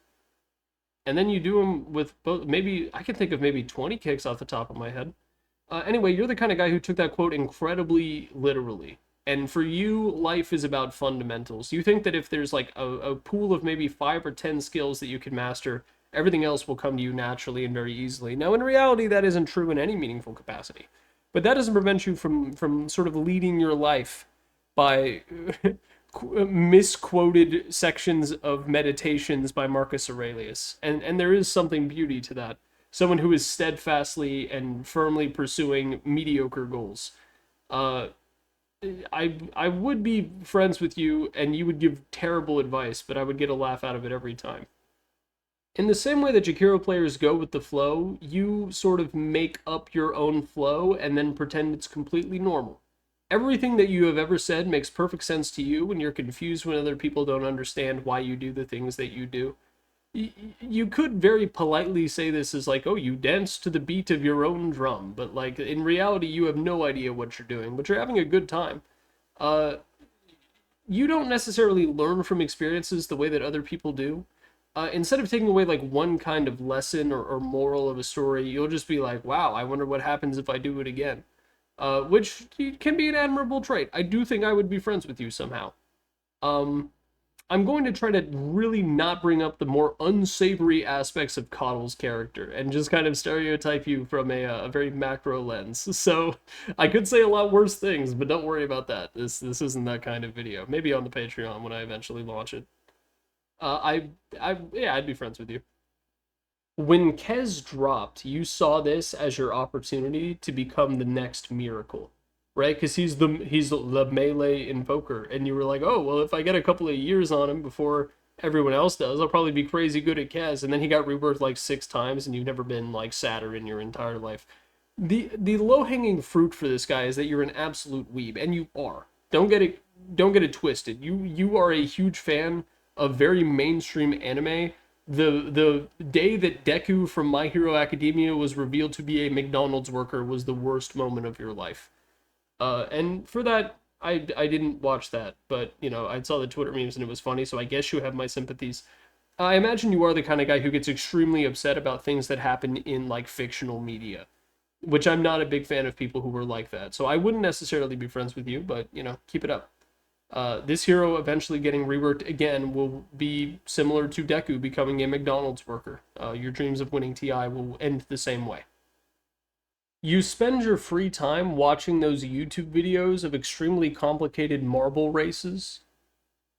S1: and then you do them with both. Maybe I can think of maybe 20 kicks off the top of my head. Anyway, you're the kind of guy who took that quote incredibly literally. And for you, life is about fundamentals. You think that if there's like a pool of maybe 5 or 10 skills that you can master, everything else will come to you naturally and very easily. Now, in reality, that isn't true in any meaningful capacity. But that doesn't prevent you from sort of leading your life by misquoted sections of Meditations by Marcus Aurelius. And there is something beauty to that. Someone who is steadfastly and firmly pursuing mediocre goals. I would be friends with you, and you would give terrible advice, but I would get a laugh out of it every time. In the same way that Jakiro players go with the flow, you sort of make up your own flow and then pretend it's completely normal. Everything that you have ever said makes perfect sense to you, and you're confused when other people don't understand why you do the things that you do. You could very politely say this as like, oh, you dance to the beat of your own drum, but like in reality you have no idea what you're doing, but you're having a good time. You don't necessarily learn from experiences the way that other people do. Instead of taking away like one kind of lesson or moral of a story, you'll just be like, wow, I wonder what happens if I do it again. Which can be an admirable trait. I do think I would be friends with you somehow. I'm going to try to really not bring up the more unsavory aspects of Coddle's character and just kind of stereotype you from a very macro lens. So I could say a lot worse things, but don't worry about that. This isn't that kind of video. Maybe on the Patreon when I eventually launch it. Yeah, I'd be friends with you. When Kez dropped, you saw this as your opportunity to become the next Miracle. Right, because he's the melee invoker, and you were like, oh well, if I get a couple of years on him before everyone else does, I'll probably be crazy good at Kaz. And then he got reworked like 6 times, and you've never been like sadder in your entire life. The low hanging fruit for this guy is that you're an absolute weeb, and you are. Don't get it twisted. You are a huge fan of very mainstream anime. The day that Deku from My Hero Academia was revealed to be a McDonald's worker was the worst moment of your life. And for that, I didn't watch that, but, I saw the Twitter memes and it was funny, so I guess you have my sympathies. I imagine you are the kind of guy who gets extremely upset about things that happen in, like, fictional media, which I'm not a big fan of people who were like that, so I wouldn't necessarily be friends with you, but, keep it up. This hero eventually getting reworked again will be similar to Deku becoming a McDonald's worker. Your dreams of winning TI will end the same way. You spend your free time watching those YouTube videos of extremely complicated marble races,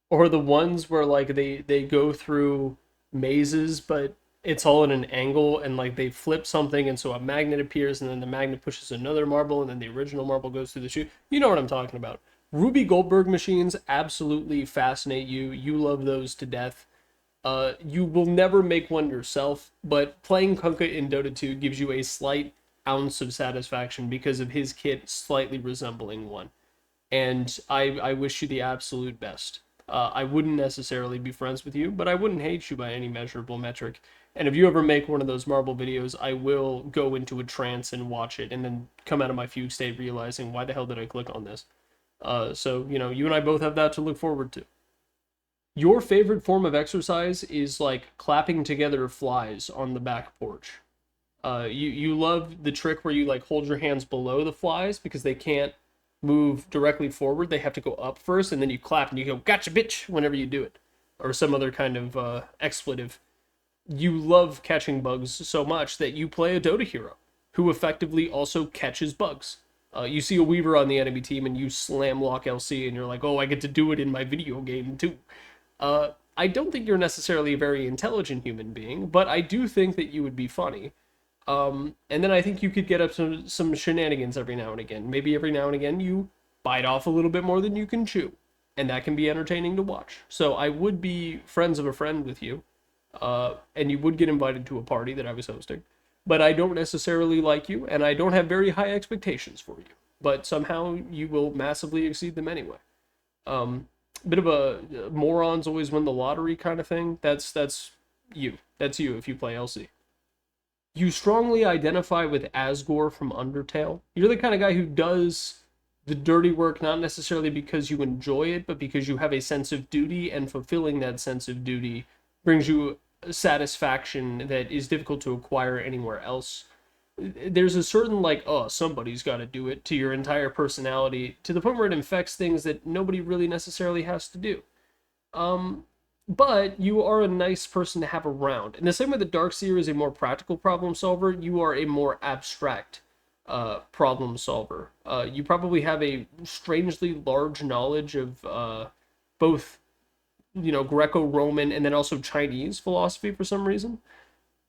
S1: or the ones where like they go through mazes, but it's all at an angle, and like they flip something, and so a magnet appears, and then the magnet pushes another marble, and then the original marble goes through the chute. You know what I'm talking about. Ruby Goldberg machines absolutely fascinate you. You love those to death. You will never make one yourself, but playing Kunkka in Dota 2 gives you a slight ounce of satisfaction because of his kit slightly resembling one. And I wish you the absolute best. I wouldn't necessarily be friends with you, but I wouldn't hate you by any measurable metric. And if you ever make one of those Marble videos, I will go into a trance and watch it, and then come out of my fugue state realizing, why the hell did I click on this? So, you know, you and I both have that to look forward to. Your favorite form of exercise is like clapping together flies on the back porch. You love the trick where you like hold your hands below the flies because they can't move directly forward. They have to go up first, and then you clap and you go, gotcha, bitch, whenever you do it. Or some other kind of expletive. You love catching bugs so much that you play a Dota hero who effectively also catches bugs. You see a Weaver on the enemy team and you slam lock LC and you're like, oh, I get to do it in my video game too. I don't think you're necessarily a very intelligent human being, but I do think that you would be funny. And then I think you could get up to some shenanigans every now and again. Maybe every now and again you bite off a little bit more than you can chew, and that can be entertaining to watch. So I would be friends of a friend with you, and you would get invited to a party that I was hosting. But I don't necessarily like you, and I don't have very high expectations for you. But somehow you will massively exceed them anyway. Bit of a morons always win the lottery kind of thing. That's you. That's you if you play LC. You strongly identify with Asgore from Undertale. You're the kind of guy who does the dirty work not necessarily because you enjoy it, but because you have a sense of duty, and fulfilling that sense of duty brings you satisfaction that is difficult to acquire anywhere else. There's a certain, like, oh, somebody's got to do it to your entire personality, to the point where it infects things that nobody really necessarily has to do. But you are a nice person to have around. In the same way that Darkseer is a more practical problem solver, you are a more abstract problem solver. You probably have a strangely large knowledge of both, you know, Greco-Roman and then also Chinese philosophy for some reason.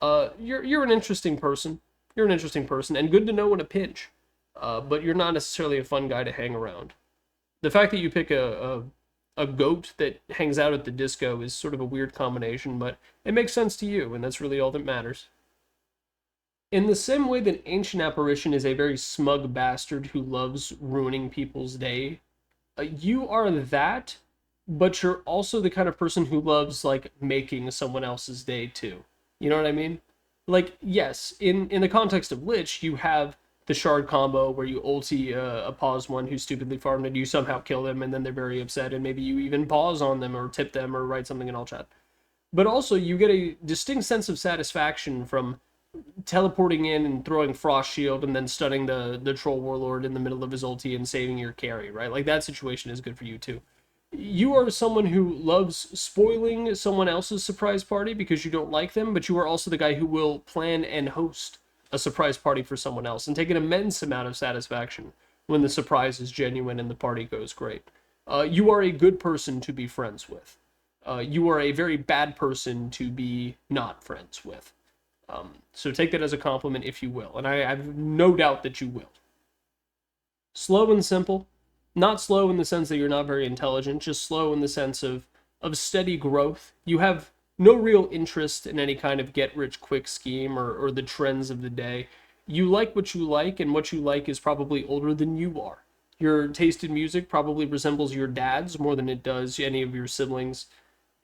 S1: You're an interesting person. You're an interesting person, and good to know in a pinch. But you're not necessarily a fun guy to hang around. The fact that you pick a goat that hangs out at the disco is sort of a weird combination, but it makes sense to you, and that's really all that matters. In the same way that Ancient Apparition is a very smug bastard who loves ruining people's day, you are that, but you're also the kind of person who loves, like, making someone else's day too. You know what I mean? Like, yes, in the context of Lich, you have the shard combo where you ulti a pause one who stupidly farmed and you somehow kill them, and then they're very upset, and maybe you even pause on them or tip them or write something in all chat. But also you get a distinct sense of satisfaction from teleporting in and throwing Frost Shield and then stunning the Troll Warlord in the middle of his ulti and saving your carry, right? Like, that situation is good for you too. You are someone who loves spoiling someone else's surprise party because you don't like them, but you are also the guy who will plan and host a surprise party for someone else and take an immense amount of satisfaction when the surprise is genuine and the party goes great. You are a good person to be friends with. You are a very bad person to be not friends with. So take that as a compliment if you will, and I have no doubt that you will. Slow and simple. Not slow in the sense that you're not very intelligent, just slow in the sense of steady growth. You have no real interest in any kind of get-rich-quick scheme or the trends of the day. You like what you like, and what you like is probably older than you are. Your taste in music probably resembles your dad's more than it does any of your siblings.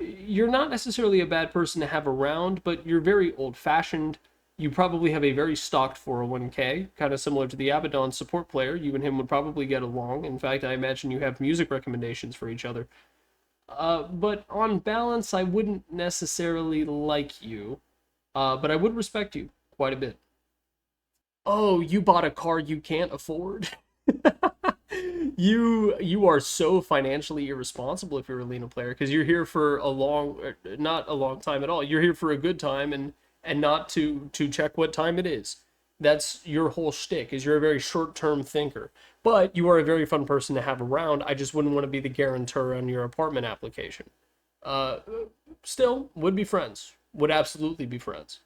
S1: You're not necessarily a bad person to have around, but you're very old-fashioned. You probably have a very stocked 401k, kind of similar to the Abaddon support player. You and him would probably get along. In fact, I imagine you have music recommendations for each other. But on balance, I wouldn't necessarily like you, but I would respect you quite a bit. Oh, you bought a car you can't afford? You are so financially irresponsible if you're a Lena player, because you're here for a long, not a long time at all. You're here for a good time and not to check what time it is. That's your whole shtick, is you're a very short-term thinker. But you are a very fun person to have around. I just wouldn't want to be the guarantor on your apartment application. Still, would be friends. Would absolutely be friends.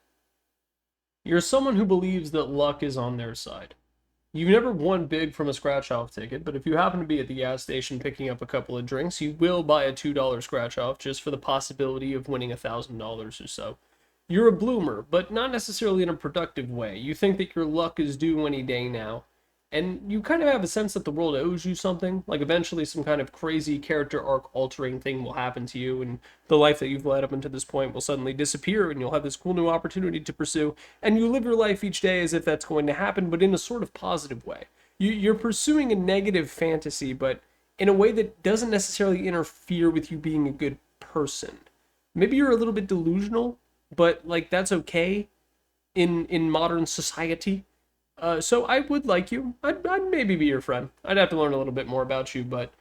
S1: You're someone who believes that luck is on their side. You've never won big from a scratch off ticket, but if you happen to be at the gas station picking up a couple of drinks, you will buy a $2 scratch off just for the possibility of winning $1,000 or so. You're a bloomer, but not necessarily in a productive way. You think that your luck is due any day now, and you kind of have a sense that the world owes you something. Like eventually, some kind of crazy character arc altering thing will happen to you, and the life that you've led up until this point will suddenly disappear, and you'll have this cool new opportunity to pursue. And you live your life each day as if that's going to happen, but in a sort of positive way. You're pursuing a negative fantasy, but in a way that doesn't necessarily interfere with you being a good person. Maybe you're a little bit delusional, but like that's okay in modern society. So I would like you. I'd maybe be your friend. I'd have to learn a little bit more about you, but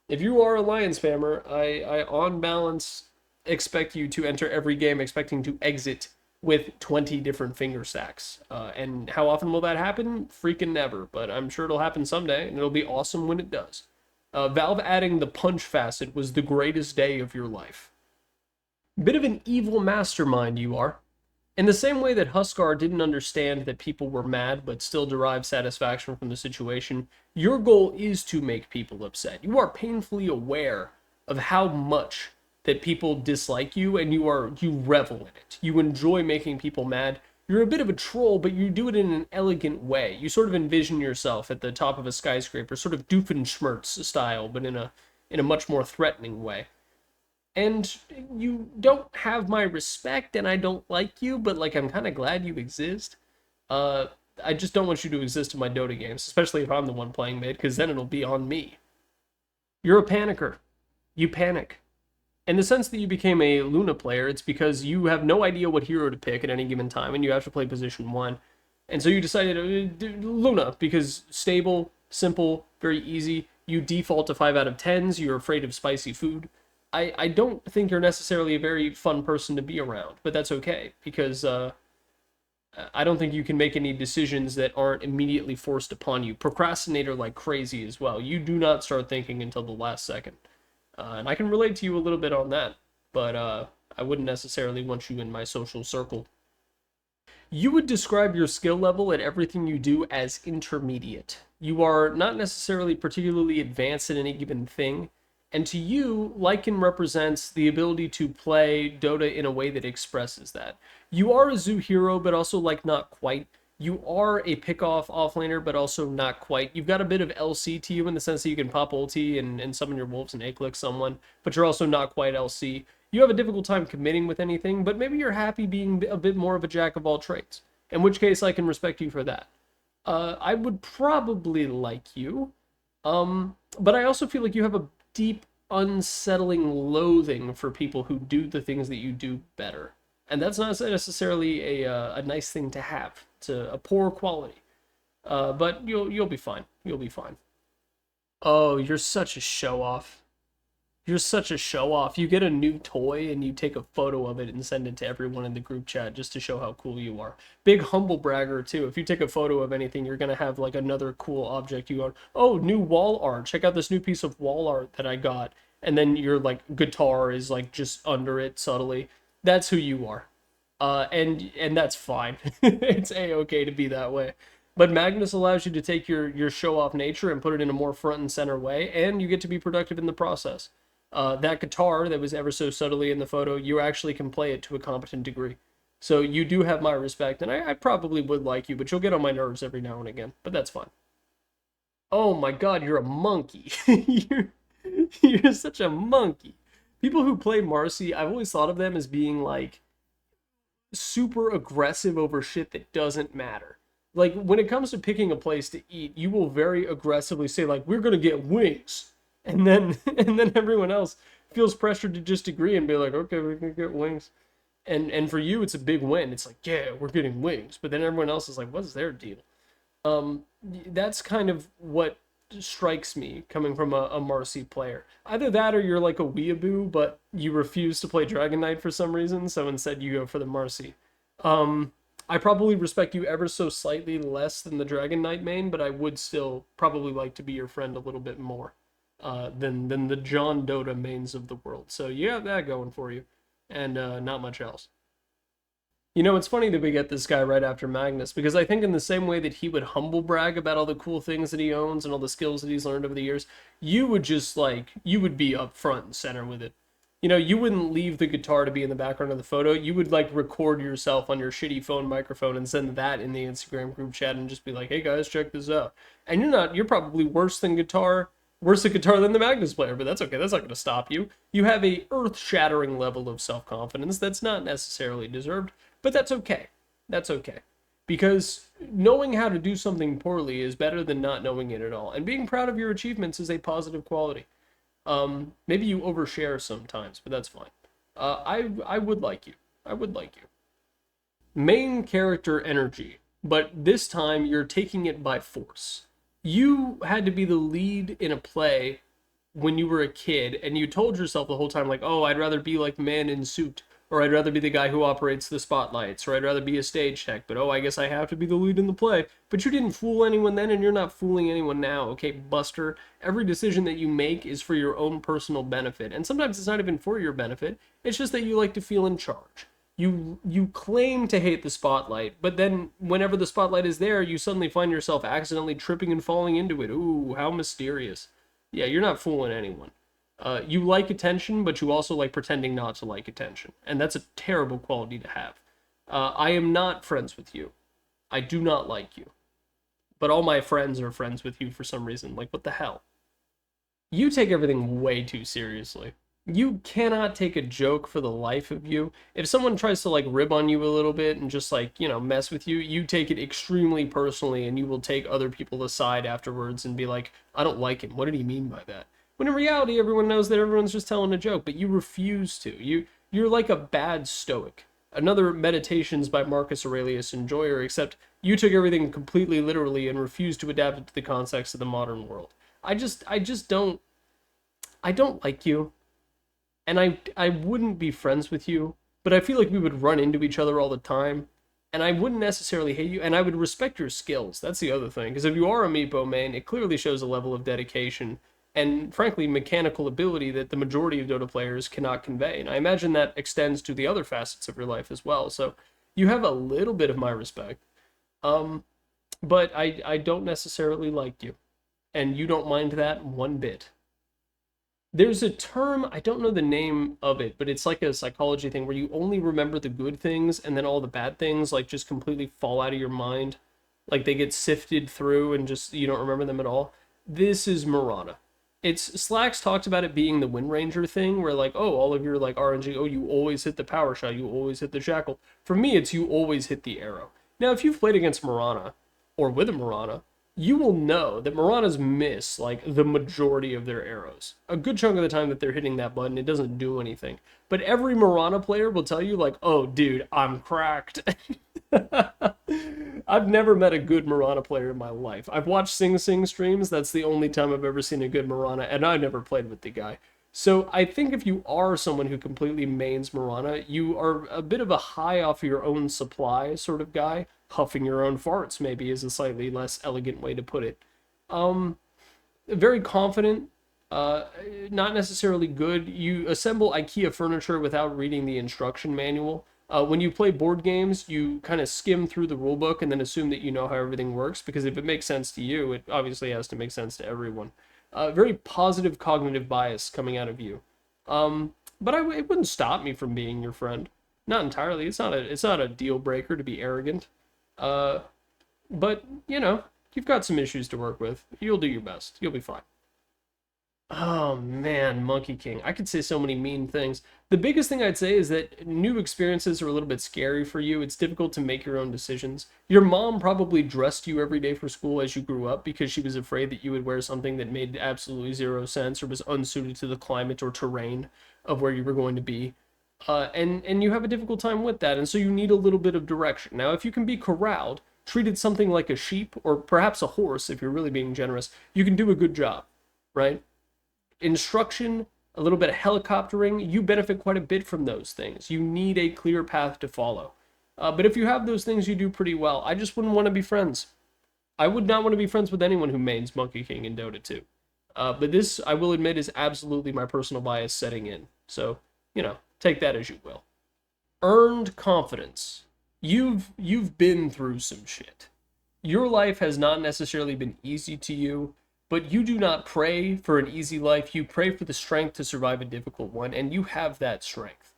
S1: if you are a lion spammer, I on balance expect you to enter every game expecting to exit with 20 different finger stacks. And how often will that happen? Freaking never. But I'm sure it'll happen someday, and it'll be awesome when it does. Valve adding the punch facet was the greatest day of your life. Bit of an evil mastermind you are. In the same way that Huskar didn't understand that people were mad but still derived satisfaction from the situation, your goal is to make people upset. You are painfully aware of how much that people dislike you, and you revel in it. You enjoy making people mad. You're a bit of a troll, but you do it in an elegant way. You sort of envision yourself at the top of a skyscraper, sort of Doofenshmirtz style, but in a much more threatening way. And you don't have my respect, and I don't like you, but like I'm kind of glad you exist. Uh, I just don't want you to exist in my Dota games, especially if I'm the one playing mid, because then it'll be on me. You're a panicker. You panic. In the sense that you became a Luna player, it's because you have no idea what hero to pick at any given time, and you have to play position one. And so you decided Luna, because stable, simple, very easy. You default to 5 out of 10s, you're afraid of spicy food. I don't think you're necessarily a very fun person to be around, but that's okay, because I don't think you can make any decisions that aren't immediately forced upon you. Procrastinator like crazy as well. You do not start thinking until the last second. And I can relate to you a little bit on that, but I wouldn't necessarily want you in my social circle. You would describe your skill level at everything you do as intermediate. You are not necessarily particularly advanced in any given thing, and to you, Lycan represents the ability to play Dota in a way that expresses that. You are a Zoo hero, but also like not quite. You are a pick-off offlaner, but also not quite. You've got a bit of LC to you in the sense that you can pop ulti and summon your wolves and A-click someone, but you're also not quite LC. You have a difficult time committing with anything, but maybe you're happy being a bit more of a jack of all trades, in which case I can respect you for that. I would probably like you, but I also feel like you have a deep, unsettling loathing for people who do the things that you do better. And that's not necessarily a nice thing to have. It's a poor quality. But you'll be fine. You'll be fine. Oh, you're such a show off. You're such a show off. You get a new toy and you take a photo of it and send it to everyone in the group chat just to show how cool you are. Big humble bragger too. If you take a photo of anything, you're gonna have like another cool object you are. Oh, new wall art. Check out this new piece of wall art that I got. And then your like guitar is like just under it subtly. That's who you are. And that's fine. It's a-okay to be that way. But Magnus allows you to take your show off nature and put it in a more front and center way, and you get to be productive in the process. That guitar that was ever so subtly in the photo, you actually can play it to a competent degree. So you do have my respect, and I probably would like you, but you'll get on my nerves every now and again. But that's fine. Oh my god, you're a monkey. You're such a monkey. People who play Marcy, I've always thought of them as being like super aggressive over shit that doesn't matter. Like when it comes to picking a place to eat, you will very aggressively say like we're gonna get wings, and then and then everyone else feels pressured to just agree and be like okay we're gonna get wings, and for you it's a big win. It's like yeah we're getting wings, but then everyone else is like what's their deal? That's kind of what strikes me coming from a Marcy player. Either that or you're like a weeaboo, but you refuse to play Dragon Knight for some reason, so instead you go for the Marcy. I probably respect you ever so slightly less than the Dragon Knight main, but I would still probably like to be your friend a little bit more than the John Dota mains of the world. So you have that going for you, and not much else. You know, it's funny that we get this guy right after Magnus, because I think in the same way that he would humble brag about all the cool things that he owns and all the skills that he's learned over the years, you would just like, you would be up front and center with it. You know, you wouldn't leave the guitar to be in the background of the photo. You would like record yourself on your shitty phone microphone and send that in the Instagram group chat and just be like, hey guys, check this out. And you're probably worse at guitar than the Magnus player, but that's okay. That's not going to stop you. You have a earth-shattering level of self-confidence that's not necessarily deserved, but that's okay. That's okay. Because knowing how to do something poorly is better than not knowing it at all. And being proud of your achievements is a positive quality. Maybe you overshare sometimes, but that's fine. I would like you. I would like you. Main character energy, but this time you're taking it by force. You had to be the lead in a play when you were a kid, and you told yourself the whole time, like, oh, I'd rather be like man in suit, or I'd rather be the guy who operates the spotlights, or I'd rather be a stage tech, but oh, I guess I have to be the lead in the play. But you didn't fool anyone then, and you're not fooling anyone now, okay, Buster? Every decision that you make is for your own personal benefit, and sometimes it's not even for your benefit, it's just that you like to feel in charge. You claim to hate the spotlight, but then whenever the spotlight is there, you suddenly find yourself accidentally tripping and falling into it. Ooh, how mysterious. Yeah, you're not fooling anyone. You like attention, but you also like pretending not to like attention. And that's a terrible quality to have. I am not friends with you. I do not like you. But all my friends are friends with you for some reason. Like, what the hell? You take everything way too seriously. You cannot take a joke for the life of you. If someone tries to like rib on you a little bit and just like, you know, mess with you, you take it extremely personally and you will take other people aside afterwards and be like, I don't like him. What did he mean by that? When in reality, everyone knows that everyone's just telling a joke, but you refuse to. You're like a bad stoic. Another Meditations by Marcus Aurelius Enjoyer, except you took everything completely literally and refused to adapt it to the context of the modern world. I don't like you, and I wouldn't be friends with you, but I feel like we would run into each other all the time, and I wouldn't necessarily hate you, and I would respect your skills. That's the other thing, because if you are a Meepo main, it clearly shows a level of dedication and, frankly, mechanical ability that the majority of Dota players cannot convey, and I imagine that extends to the other facets of your life as well, so you have a little bit of my respect, um, but I don't necessarily like you, and you don't mind that one bit. There's a term, I don't know the name of it, but it's like a psychology thing where you only remember the good things and then all the bad things like just completely fall out of your mind. Like they get sifted through and just you don't remember them at all. This is Mirana. It's Slacks talked about it being the Wind Ranger thing where like, oh, all of your like RNG, oh, you always hit the power shot, you always hit the shackle. For me, it's you always hit the arrow. Now, if you've played against Mirana or with a Mirana, you will know that Maranas miss like the majority of their arrows. A good chunk of the time that they're hitting that button, it doesn't do anything. But every Marana player will tell you like, oh dude, I'm cracked. I've never met a good Marana player in my life. I've watched Sing Sing streams, that's the only time I've ever seen a good Marana, and I never played with the guy. So I think if you are someone who completely mains Marana, you are a bit of a high off your own supply sort of guy. Huffing your own farts maybe is a slightly less elegant way to put it. Um, Very confident, not necessarily good. You assemble IKEA furniture without reading the instruction manual. When you play board games, you kind of skim through the rulebook and then assume that you know how everything works, because if it makes sense to you, it obviously has to make sense to everyone. Very positive cognitive bias coming out of you. But it wouldn't stop me from being your friend. Not entirely. It's not a deal breaker to be arrogant. Uh, but, you know, you've got some issues to work with. You'll do your best. You'll be fine. Oh man, Monkey King. I could say so many mean things. The biggest thing I'd say is that new experiences are a little bit scary for you. It's difficult to make your own decisions. Your mom probably dressed you every day for school as you grew up because she was afraid that you would wear something that made absolutely zero sense or was unsuited to the climate or terrain of where you were going to be. And you have a difficult time with that, and so you need a little bit of direction. Now, if you can be corralled, treated something like a sheep, or perhaps a horse, if you're really being generous, you can do a good job, right? Instruction, a little bit of helicoptering, you benefit quite a bit from those things. You need a clear path to follow. But if you have those things, you do pretty well. I just wouldn't want to be friends. I would not want to be friends with anyone who mains Monkey King in Dota 2. But this, I will admit, is absolutely my personal bias setting in. So, you know, take that as you will. Earned confidence. you've been through some shit. Your life has not necessarily been easy to you, but you do not pray for an easy life. You pray for the strength to survive a difficult one, and you have that strength.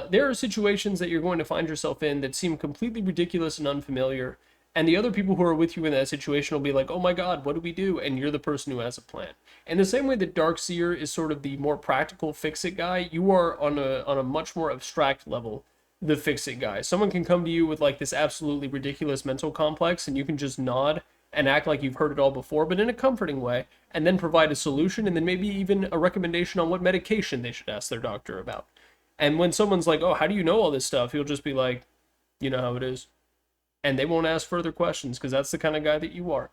S1: There are situations that you're going to find yourself in that seem completely ridiculous and unfamiliar, and the other people who are with you in that situation will be like, oh my god, what do we do? And you're the person who has a plan. And the same way that Darkseer is sort of the more practical fix-it guy, you are on a much more abstract level the fix-it guy. Someone can come to you with like this absolutely ridiculous mental complex, and you can just nod and act like you've heard it all before, but in a comforting way, and then provide a solution, and then maybe even a recommendation on what medication they should ask their doctor about. And when someone's like, oh, how do you know all this stuff? You'll just be like, you know how it is. And they won't ask further questions because that's the kind of guy that you are.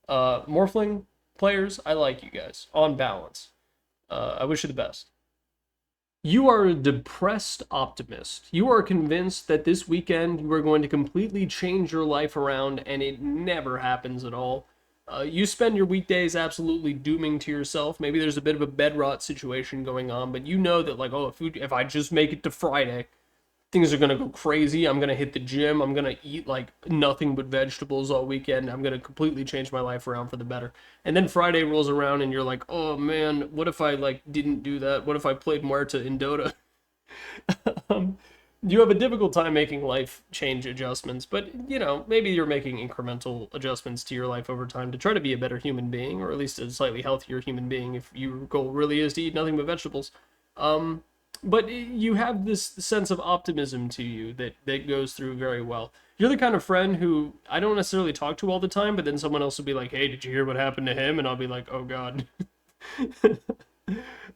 S1: Morphling players, I like you guys on balance. I wish you the best. You are a depressed optimist. You are convinced that this weekend you are going to completely change your life around, and it never happens at all. You spend your weekdays absolutely dooming to yourself. Maybe there's a bit of a bed rot situation going on, but you know that, like, oh, if I just make it to Friday, things are gonna go crazy. I'm gonna hit the gym. I'm gonna eat like nothing but vegetables all weekend. I'm gonna completely change my life around for the better. And then Friday rolls around and you're like, oh man, what if I like didn't do that? What if I played Muerta in Dota? um, you have a difficult time making life change adjustments, but you know, maybe you're making incremental adjustments to your life over time to try to be a better human being, or at least a slightly healthier human being if your goal really is to eat nothing but vegetables. But you have this sense of optimism to you that goes through very well. You're the kind of friend who I don't necessarily talk to all the time, but then someone else will be like, hey, did you hear what happened to him? And I'll be like, oh god.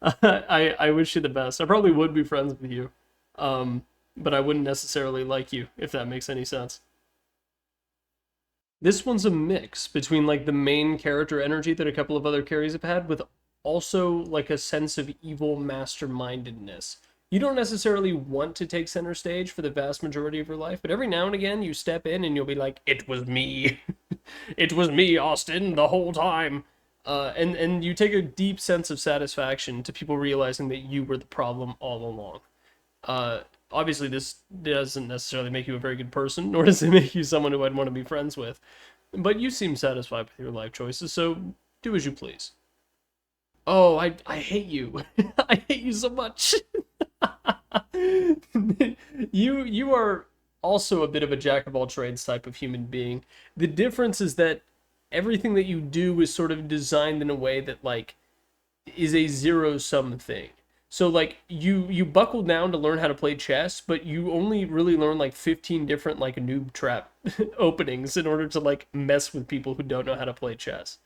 S1: I wish you the best. I probably would be friends with you, but I wouldn't necessarily like you, if that makes any sense. This one's a mix between like the main character energy that a couple of other carries have had with also like a sense of evil mastermindedness. You don't necessarily want to take center stage for the vast majority of your life, but every now and again you step in and you'll be like, it was me. It was me, Austin, the whole time. And you take a deep sense of satisfaction to people realizing that you were the problem all along. Obviously, this doesn't necessarily make you a very good person, nor does it make you someone who I'd want to be friends with. But you seem satisfied with your life choices, so do as you please. Oh, I hate you. I hate you so much. You are also a bit of a jack of all trades type of human being. The difference is that everything that you do is sort of designed in a way that like is a zero sum thing. So like you buckle down to learn how to play chess, but you only really learn like 15 different like noob trap openings in order to like mess with people who don't know how to play chess.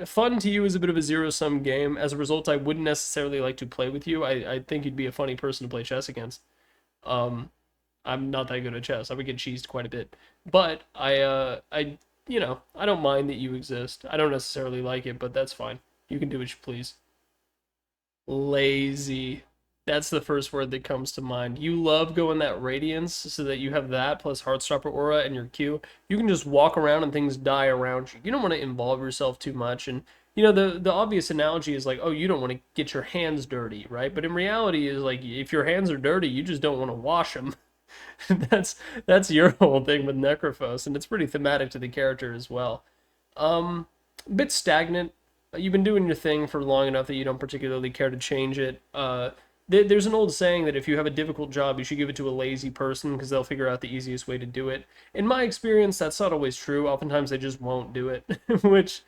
S1: Fun to you is a bit of a zero-sum game. As a result, I wouldn't necessarily like to play with you. I think you'd be a funny person to play chess against. Um, I'm not that good at chess. I would get cheesed quite a bit. But you know, I don't mind that you exist. I don't necessarily like it, but that's fine. You can do what you please. Lazy. That's the first word that comes to mind. You love going that radiance so that you have that plus Heartstopper aura and your Q. You can just walk around and things die around you. You don't want to involve yourself too much. And you know, the obvious analogy is like, oh, you don't want to get your hands dirty, right? But in reality is like if your hands are dirty, you just don't want to wash them. That's your whole thing with Necrophos, and it's pretty thematic to the character as well. A bit stagnant. You've been doing your thing for long enough that you don't particularly care to change it. There's an old saying that if you have a difficult job, you should give it to a lazy person because they'll figure out the easiest way to do it. In my experience, that's not always true. Oftentimes they just won't do it, which,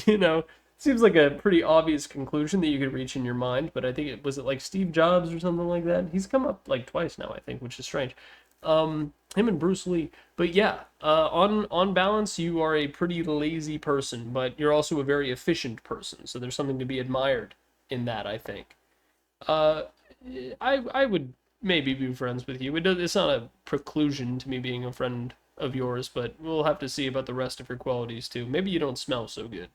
S1: you know, seems like a pretty obvious conclusion that you could reach in your mind. But I think it like Steve Jobs or something like that. He's come up like twice now, I think, which is strange. Him and Bruce Lee. But yeah, on balance, you are a pretty lazy person, but you're also a very efficient person. So there's something to be admired in that, I think. Uh, I would maybe be friends with you. It's not a preclusion to me being a friend of yours, but we'll have to see about the rest of your qualities too. Maybe you don't smell so good.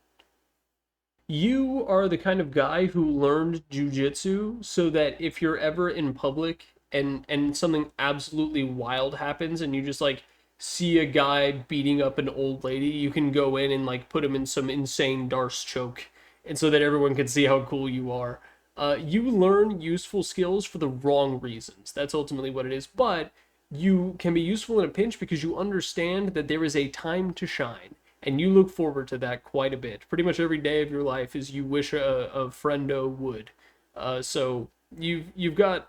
S1: You are the kind of guy who learned jujitsu so that if you're ever in public and something absolutely wild happens and you just like see a guy beating up an old lady, you can go in and like put him in some insane Darce choke, and so that everyone can see how cool you are. You learn useful skills for the wrong reasons. That's ultimately what it is. But you can be useful in a pinch because you understand that there is a time to shine. And you look forward to that quite a bit. Pretty much every day of your life is you wish a friendo would. So you've got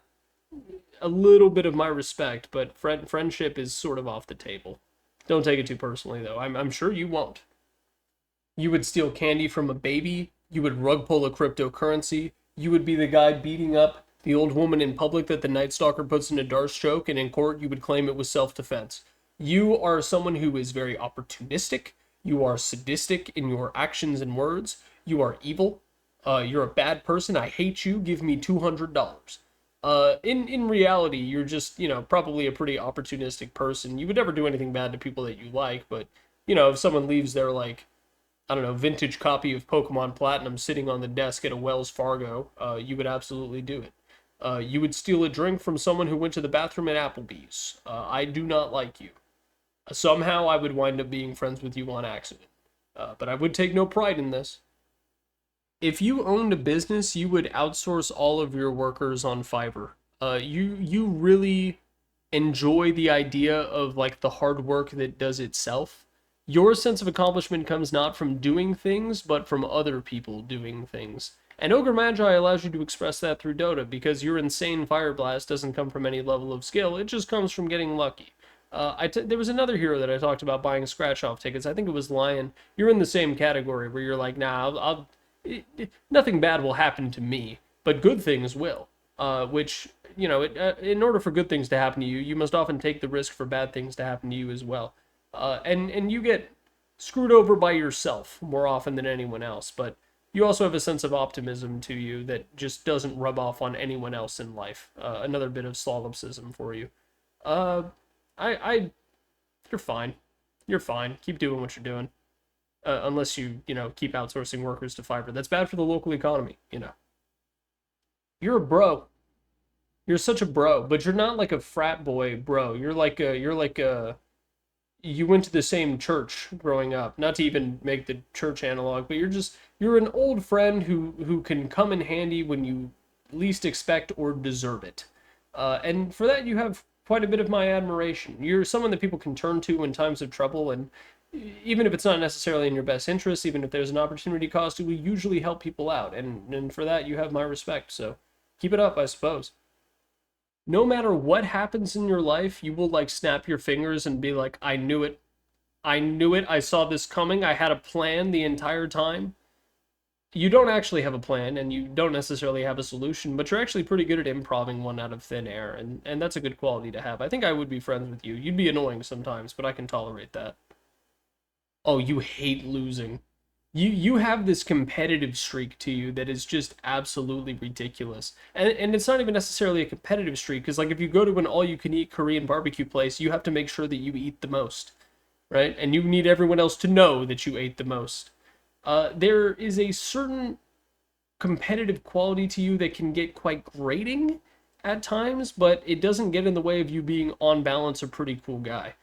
S1: a little bit of my respect, but friendship is sort of off the table. Don't take it too personally, though. I'm sure you won't. You would steal candy from a baby. You would rug pull a cryptocurrency. You would be the guy beating up the old woman in public that the Night Stalker puts in a darts choke, and in court you would claim it was self-defense. You are someone who is very opportunistic. You are sadistic in your actions and words. You are evil. You're a bad person. I hate you. Give me $200. In reality, you're just, probably a pretty opportunistic person. You would never do anything bad to people that you like, but, if someone leaves their, like, I don't know, vintage copy of Pokemon Platinum sitting on the desk at a Wells Fargo, you would absolutely do it. You would steal a drink from someone who went to the bathroom at Applebee's. I do not like you. Somehow I would wind up being friends with you on accident. But I would take no pride in this. If you owned a business, you would outsource all of your workers on Fiverr. You really enjoy the idea of like the hard work that does itself. Your sense of accomplishment comes not from doing things, but from other people doing things. And Ogre Magi allows you to express that through Dota, because your insane Fire Blast doesn't come from any level of skill, it just comes from getting lucky. There was another hero that I talked about buying scratch-off tickets. I think it was Lion. You're in the same category where you're like, nah, nothing bad will happen to me, but good things will. Which, in order for good things to happen to you, you must often take the risk for bad things to happen to you as well. And you get screwed over by yourself more often than anyone else, but you also have a sense of optimism to you that just doesn't rub off on anyone else in life. Another bit of solipsism for you. Uh, you're fine. You're fine. Keep doing what you're doing. Unless you, keep outsourcing workers to Fiverr. That's bad for the local economy. You're a bro. You're such a bro, but you're not like a frat boy bro. You went to the same church growing up. Not to even make the church analog, but you're an old friend who can come in handy when you least expect or deserve it. And for that, you have quite a bit of my admiration. You're someone that people can turn to in times of trouble, and even if it's not necessarily in your best interest, even if there's an opportunity cost, it will usually help people out. And for that, you have my respect. So keep it up, I suppose. No matter what happens in your life, you will like snap your fingers and be like, I knew it. I knew it. I saw this coming. I had a plan the entire time. You don't actually have a plan, and you don't necessarily have a solution, but you're actually pretty good at improving one out of thin air, and that's a good quality to have. I think I would be friends with you. You'd be annoying sometimes, but I can tolerate that. Oh, you hate losing. You have this competitive streak to you that is just absolutely ridiculous. And it's not even necessarily a competitive streak, because like if you go to an all-you-can-eat Korean barbecue place, you have to make sure that you eat the most, right? And you need everyone else to know that you ate the most. There is a certain competitive quality to you that can get quite grating at times, but it doesn't get in the way of you being on balance a pretty cool guy.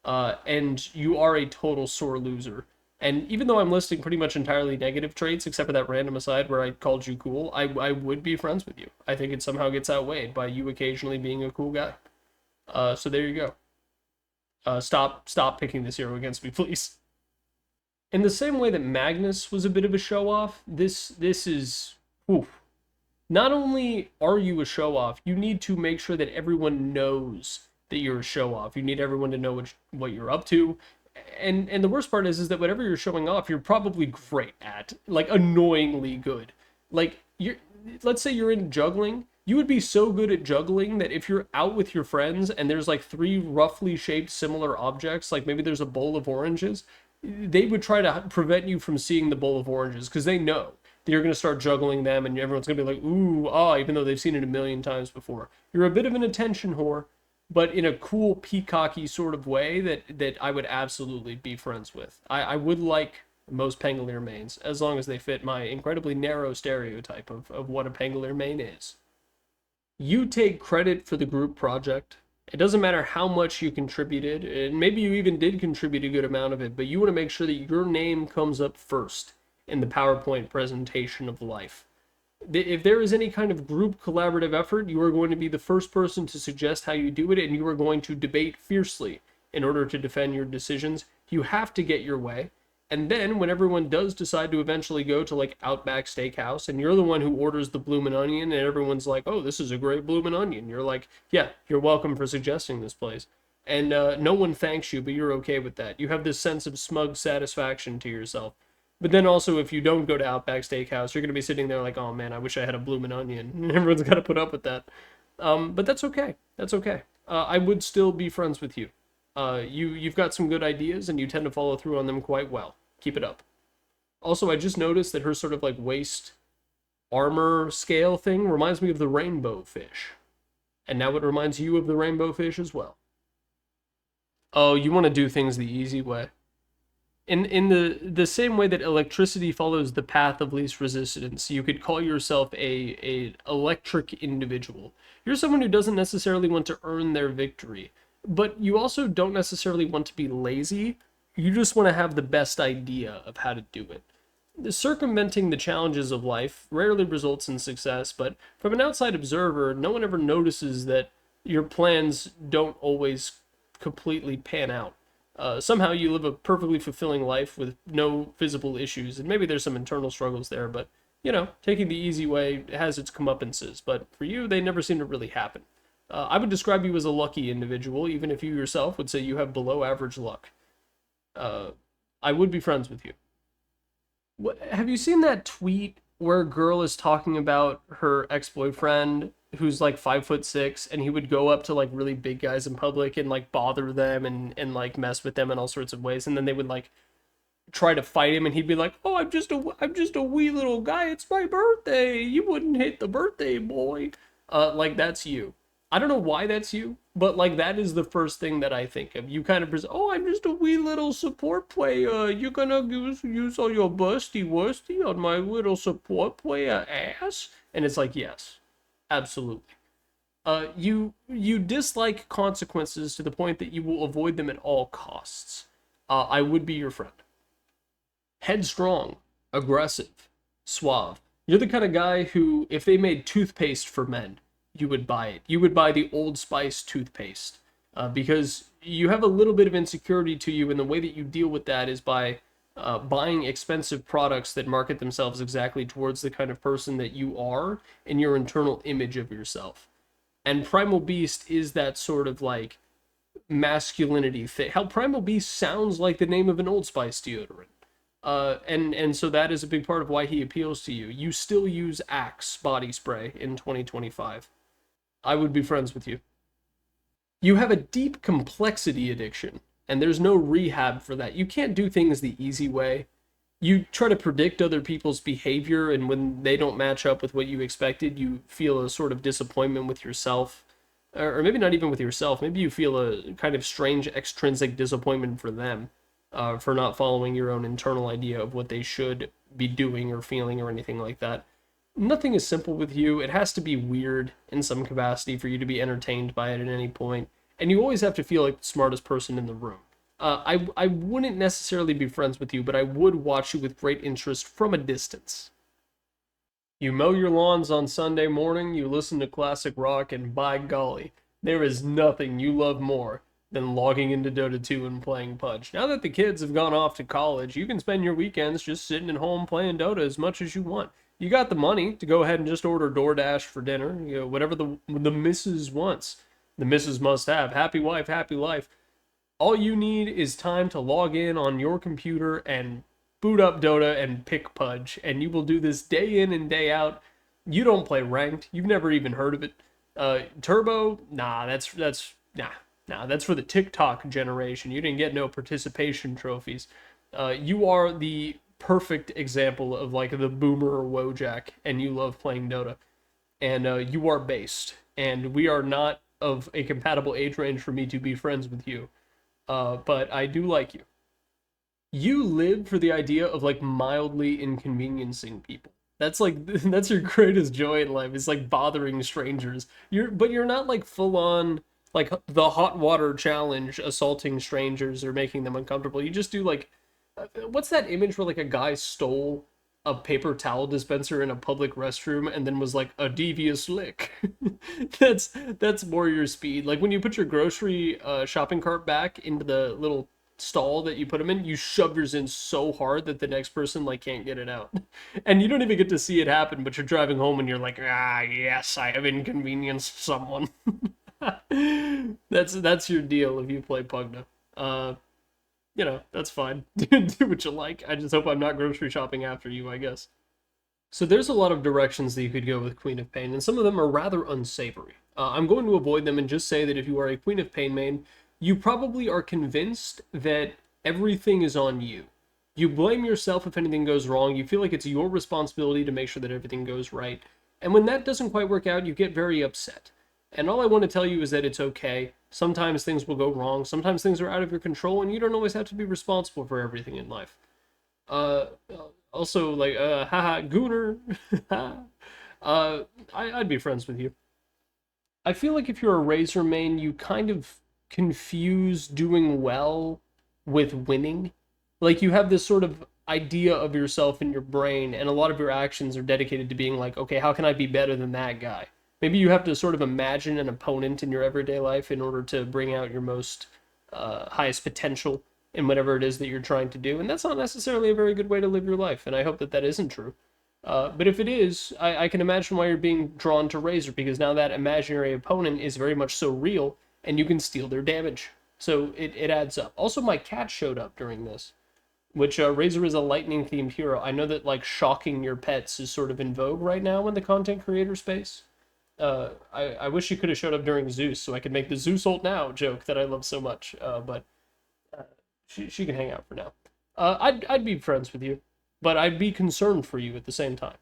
S1: And you are a total sore loser. And even though I'm listing pretty much entirely negative traits, except for that random aside where I called you cool, I would be friends with you. I think it somehow gets outweighed by you occasionally being a cool guy. So there you go. Stop picking this hero against me, please. In the same way that Magnus was a bit of a show-off, this is... Oof. Not only are you a show-off, you need to make sure that everyone knows that you're a show-off. You need everyone to know what you're up to. And the worst part is that whatever you're showing off, you're probably great at. Like, annoyingly good. Like, let's say you're in juggling. You would be so good at juggling that if you're out with your friends and there's like three roughly shaped similar objects, like maybe there's a bowl of oranges, they would try to prevent you from seeing the bowl of oranges because they know that you're going to start juggling them and everyone's going to be like, ooh, ah, even though they've seen it a million times before. You're a bit of an attention whore, but in a cool, peacocky sort of way that I would absolutely be friends with. I would like most Pangolier mains, as long as they fit my incredibly narrow stereotype of what a Pangolier main is. You take credit for the group project. It doesn't matter how much you contributed, and maybe you even did contribute a good amount of it, but you want to make sure that your name comes up first in the PowerPoint presentation of life. If there is any kind of group collaborative effort, you are going to be the first person to suggest how you do it, and you are going to debate fiercely in order to defend your decisions. You have to get your way. And then when everyone does decide to eventually go to like Outback Steakhouse, and you're the one who orders the bloomin' onion, and everyone's like, "Oh, this is a great bloomin' onion," you're like, "Yeah, you're welcome for suggesting this place." And no one thanks you, but you're okay with that. You have this sense of smug satisfaction to yourself. But then also, if you don't go to Outback Steakhouse, you're gonna be sitting there like, "Oh man, I wish I had a bloomin' onion." And everyone's got to put up with that. But that's okay. That's okay. I would still be friends with you. You've got some good ideas, and you tend to follow through on them quite well. Keep it up. Also, I just noticed that her sort of like waist armor scale thing reminds me of the rainbow fish, and now it reminds you of the rainbow fish as well. Oh, you want to do things the easy way. In the same way that electricity follows the path of least resistance, you could call yourself a electric individual. You're someone who doesn't necessarily want to earn their victory, but you also don't necessarily want to be lazy. You just want to have the best idea of how to do it. Circumventing the challenges of life rarely results in success, but from an outside observer, no one ever notices that your plans don't always completely pan out. Somehow you live a perfectly fulfilling life with no visible issues, and maybe there's some internal struggles there, but taking the easy way has its comeuppances, but for you, they never seem to really happen. I would describe you as a lucky individual, even if you yourself would say you have below average luck. Uh, I would be friends with you. Have you seen that tweet where a girl is talking about her ex-boyfriend who's like 5'6", and he would go up to like really big guys in public and like bother them and like mess with them in all sorts of ways, and then they would like try to fight him, and he'd be like, "Oh, I'm just a wee little guy. It's my birthday. You wouldn't hit the birthday boy." Like that's you. I don't know why that's you, but like that is the first thing that I think of. You kind of present, "Oh, I'm just a wee little support player. You're gonna use all your busty wusty on my little support player ass," and it's like, yes, absolutely. You dislike consequences to the point that you will avoid them at all costs. I would be your friend. Headstrong, aggressive, suave. You're the kind of guy who, if they made toothpaste for men, you would buy it. You would buy the Old Spice toothpaste because you have a little bit of insecurity to you, and the way that you deal with that is by buying expensive products that market themselves exactly towards the kind of person that you are and your internal image of yourself. And Primal Beast is that sort of like masculinity thing. How Primal Beast sounds like the name of an Old Spice deodorant. And so that is a big part of why he appeals to you. You still use Axe body spray in 2025. I would be friends with you. You have a deep complexity addiction, and there's no rehab for that. You can't do things the easy way. You try to predict other people's behavior, and when they don't match up with what you expected, you feel a sort of disappointment with yourself. Or maybe not even with yourself. Maybe you feel a kind of strange extrinsic disappointment for them, for not following your own internal idea of what they should be doing or feeling or anything like that. Nothing is simple with you. It has to be weird in some capacity for you to be entertained by it at any point. And you always have to feel like the smartest person in the room. I wouldn't necessarily be friends with you, but I would watch you with great interest from a distance. You mow your lawns on Sunday morning, you listen to classic rock, and by golly, there is nothing you love more than logging into Dota 2 and playing Pudge. Now that the kids have gone off to college, you can spend your weekends just sitting at home playing Dota as much as you want. You got the money to go ahead and just order DoorDash for dinner, whatever the missus wants. The missus must have. Happy wife, happy life. All you need is time to log in on your computer and boot up Dota and pick Pudge, and you will do this day in and day out. You don't play ranked. You've never even heard of it. Turbo, nah, that's for the TikTok generation. You didn't get no participation trophies. You are the perfect example of like the boomer or Wojak, and you love playing Dota, and you are based, and we are not of a compatible age range for me to be friends with you. But I do like you. You live for the idea of like mildly inconveniencing people. That's like that's your greatest joy in life. Is like bothering strangers. You're not like full on like the hot water challenge, assaulting strangers or making them uncomfortable. You just do like what's that image where like a guy stole a paper towel dispenser in a public restroom and then was like a devious lick. That's more your speed. Like when you put your grocery shopping cart back into the little stall that you put them in, you shove yours in so hard that the next person like can't get it out. And you don't even get to see it happen, but you're driving home and you're like, ah, yes, I have inconvenienced someone. That's your deal if you play Pugna. That's fine. Do what you like. I just hope I'm not grocery shopping after you, I guess. So there's a lot of directions that you could go with Queen of Pain, and some of them are rather unsavory. I'm going to avoid them and just say that if you are a Queen of Pain main, you probably are convinced that everything is on you. You blame yourself if anything goes wrong. You feel like it's your responsibility to make sure that everything goes right. And when that doesn't quite work out, you get very upset. And all I want to tell you is that it's okay. Sometimes things will go wrong. Sometimes things are out of your control, and you don't always have to be responsible for everything in life. Uh, Also, like, haha, Gooner. I'd be friends with you. I feel like if you're a Razor main, you kind of confuse doing well with winning. Like, you have this sort of idea of yourself in your brain, and a lot of your actions are dedicated to being like, okay, how can I be better than that guy? Maybe you have to sort of imagine an opponent in your everyday life in order to bring out your most highest potential in whatever it is that you're trying to do. And that's not necessarily a very good way to live your life. And I hope that that isn't true. But if it is, I can imagine why you're being drawn to Razor, because now that imaginary opponent is very much so real and you can steal their damage. So it adds up. Also, my cat showed up during this, which Razor is a lightning themed hero. I know that like shocking your pets is sort of in vogue right now in the content creator space. I wish she could have showed up during Zeus so I could make the Zeus ult now joke that I love so much. But she can hang out for now. I'd be friends with you, but I'd be concerned for you at the same time.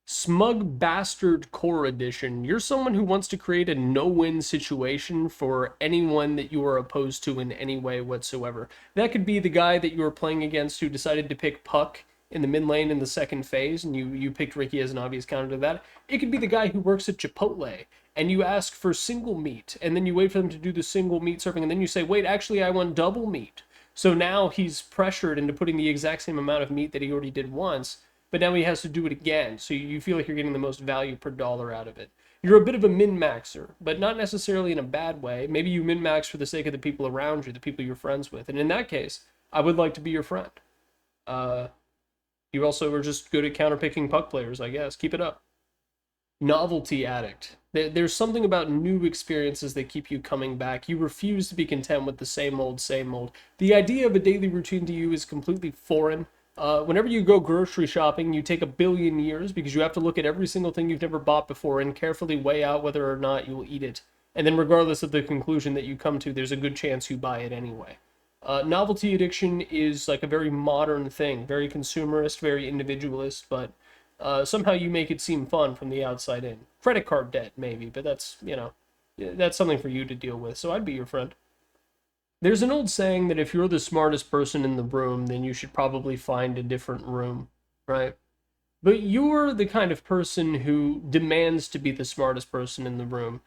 S1: Smug Bastard Core Edition. You're someone who wants to create a no-win situation for anyone that you are opposed to in any way whatsoever. That could be the guy that you were playing against who decided to pick Puck in the mid lane in the second phase, and you picked Ricky as an obvious counter to that. It could be the guy who works at Chipotle, and you ask for single meat, and then you wait for them to do the single meat serving, and then you say, wait, actually, I want double meat. So now he's pressured into putting the exact same amount of meat that he already did once, but now he has to do it again, so you feel like you're getting the most value per dollar out of it. You're a bit of a min-maxer, but not necessarily in a bad way. Maybe you min-max for the sake of the people around you, the people you're friends with, and in that case, I would like to be your friend. You also are just good at counterpicking puck players, I guess. Keep it up. Novelty addict. There's something about new experiences that keep you coming back. You refuse to be content with the same old, same old. The idea of a daily routine to you is completely foreign. Whenever you go grocery shopping, you take a billion years because you have to look at every single thing you've never bought before and carefully weigh out whether or not you will eat it. And then regardless of the conclusion that you come to, there's a good chance you buy it anyway. Novelty addiction is like a very modern thing, very consumerist, very individualist, but somehow you make it seem fun from the outside in. Credit card debt, maybe, but that's, that's something for you to deal with, so I'd be your friend. There's an old saying that if you're the smartest person in the room, then you should probably find a different room, right? But you're the kind of person who demands to be the smartest person in the room,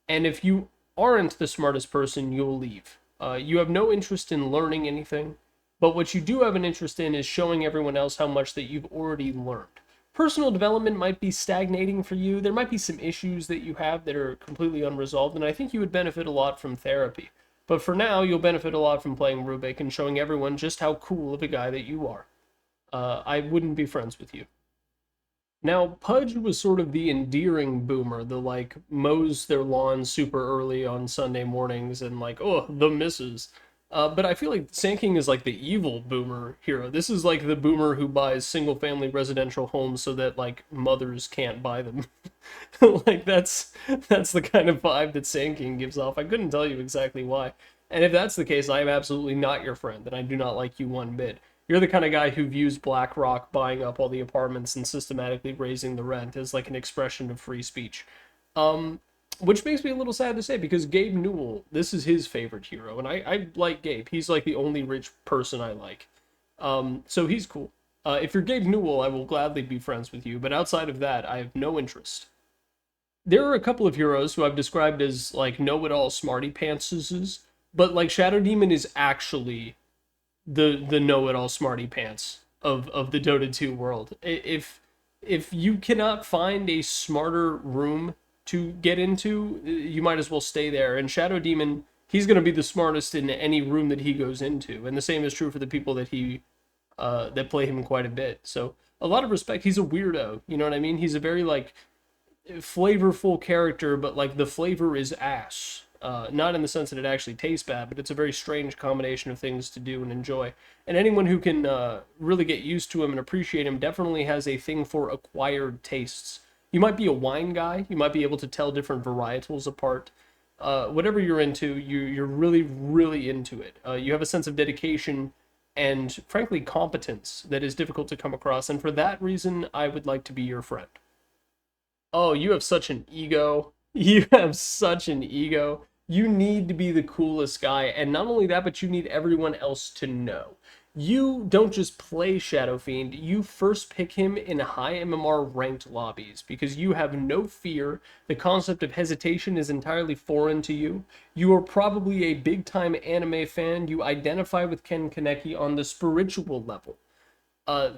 S1: and if you aren't the smartest person, you'll leave. You have no interest in learning anything, but what you do have an interest in is showing everyone else how much that you've already learned. Personal development might be stagnating for you. There might be some issues that you have that are completely unresolved, and I think you would benefit a lot from therapy. But for now, you'll benefit a lot from playing Rubik and showing everyone just how cool of a guy that you are. I wouldn't be friends with you. Now, Pudge was sort of the endearing boomer, the like mows their lawn super early on Sunday mornings and like, oh, the misses. But I feel like Sand King is like the evil boomer hero. This is like the boomer who buys single family residential homes so that like mothers can't buy them. Like that's the kind of vibe that Sand King gives off. I couldn't tell you exactly why. And if that's the case, I am absolutely not your friend, and I do not like you one bit. You're the kind of guy who views BlackRock buying up all the apartments and systematically raising the rent as like an expression of free speech. Which makes me a little sad to say, because Gabe Newell, this is his favorite hero, and I like Gabe. He's like the only rich person I like. So he's cool. If you're Gabe Newell, I will gladly be friends with you, but outside of that, I have no interest. There are a couple of heroes who I've described as like know-it-all smarty pantses, but like Shadow Demon is actually the know-it-all smarty pants. of the Dota 2 world. If you cannot find a smarter room to get into, you might as well stay there. And Shadow Demon, he's going to be the smartest in any room that he goes into, and the same is true for the people that play him quite a bit. So a lot of respect. He's a weirdo. You know what I mean? He's a very like flavorful character, but like the flavor is ass. Not in the sense that it actually tastes bad, but it's a very strange combination of things to do and enjoy. And anyone who can really get used to him and appreciate him definitely has a thing for acquired tastes. You might be a wine guy. You might be able to tell different varietals apart. Whatever you're into, you're really, really into it. You have a sense of dedication and, frankly, competence that is difficult to come across. And for that reason, I would like to be your friend. Oh, you have such an ego. You have such an ego. You need to be the coolest guy. And not only that, but you need everyone else to know. You don't just play Shadow Fiend, you first pick him in high MMR ranked lobbies because you have no fear. The concept of hesitation is entirely foreign to you. You are probably a big time anime fan. You identify with Ken Kaneki on the spiritual level. Uh,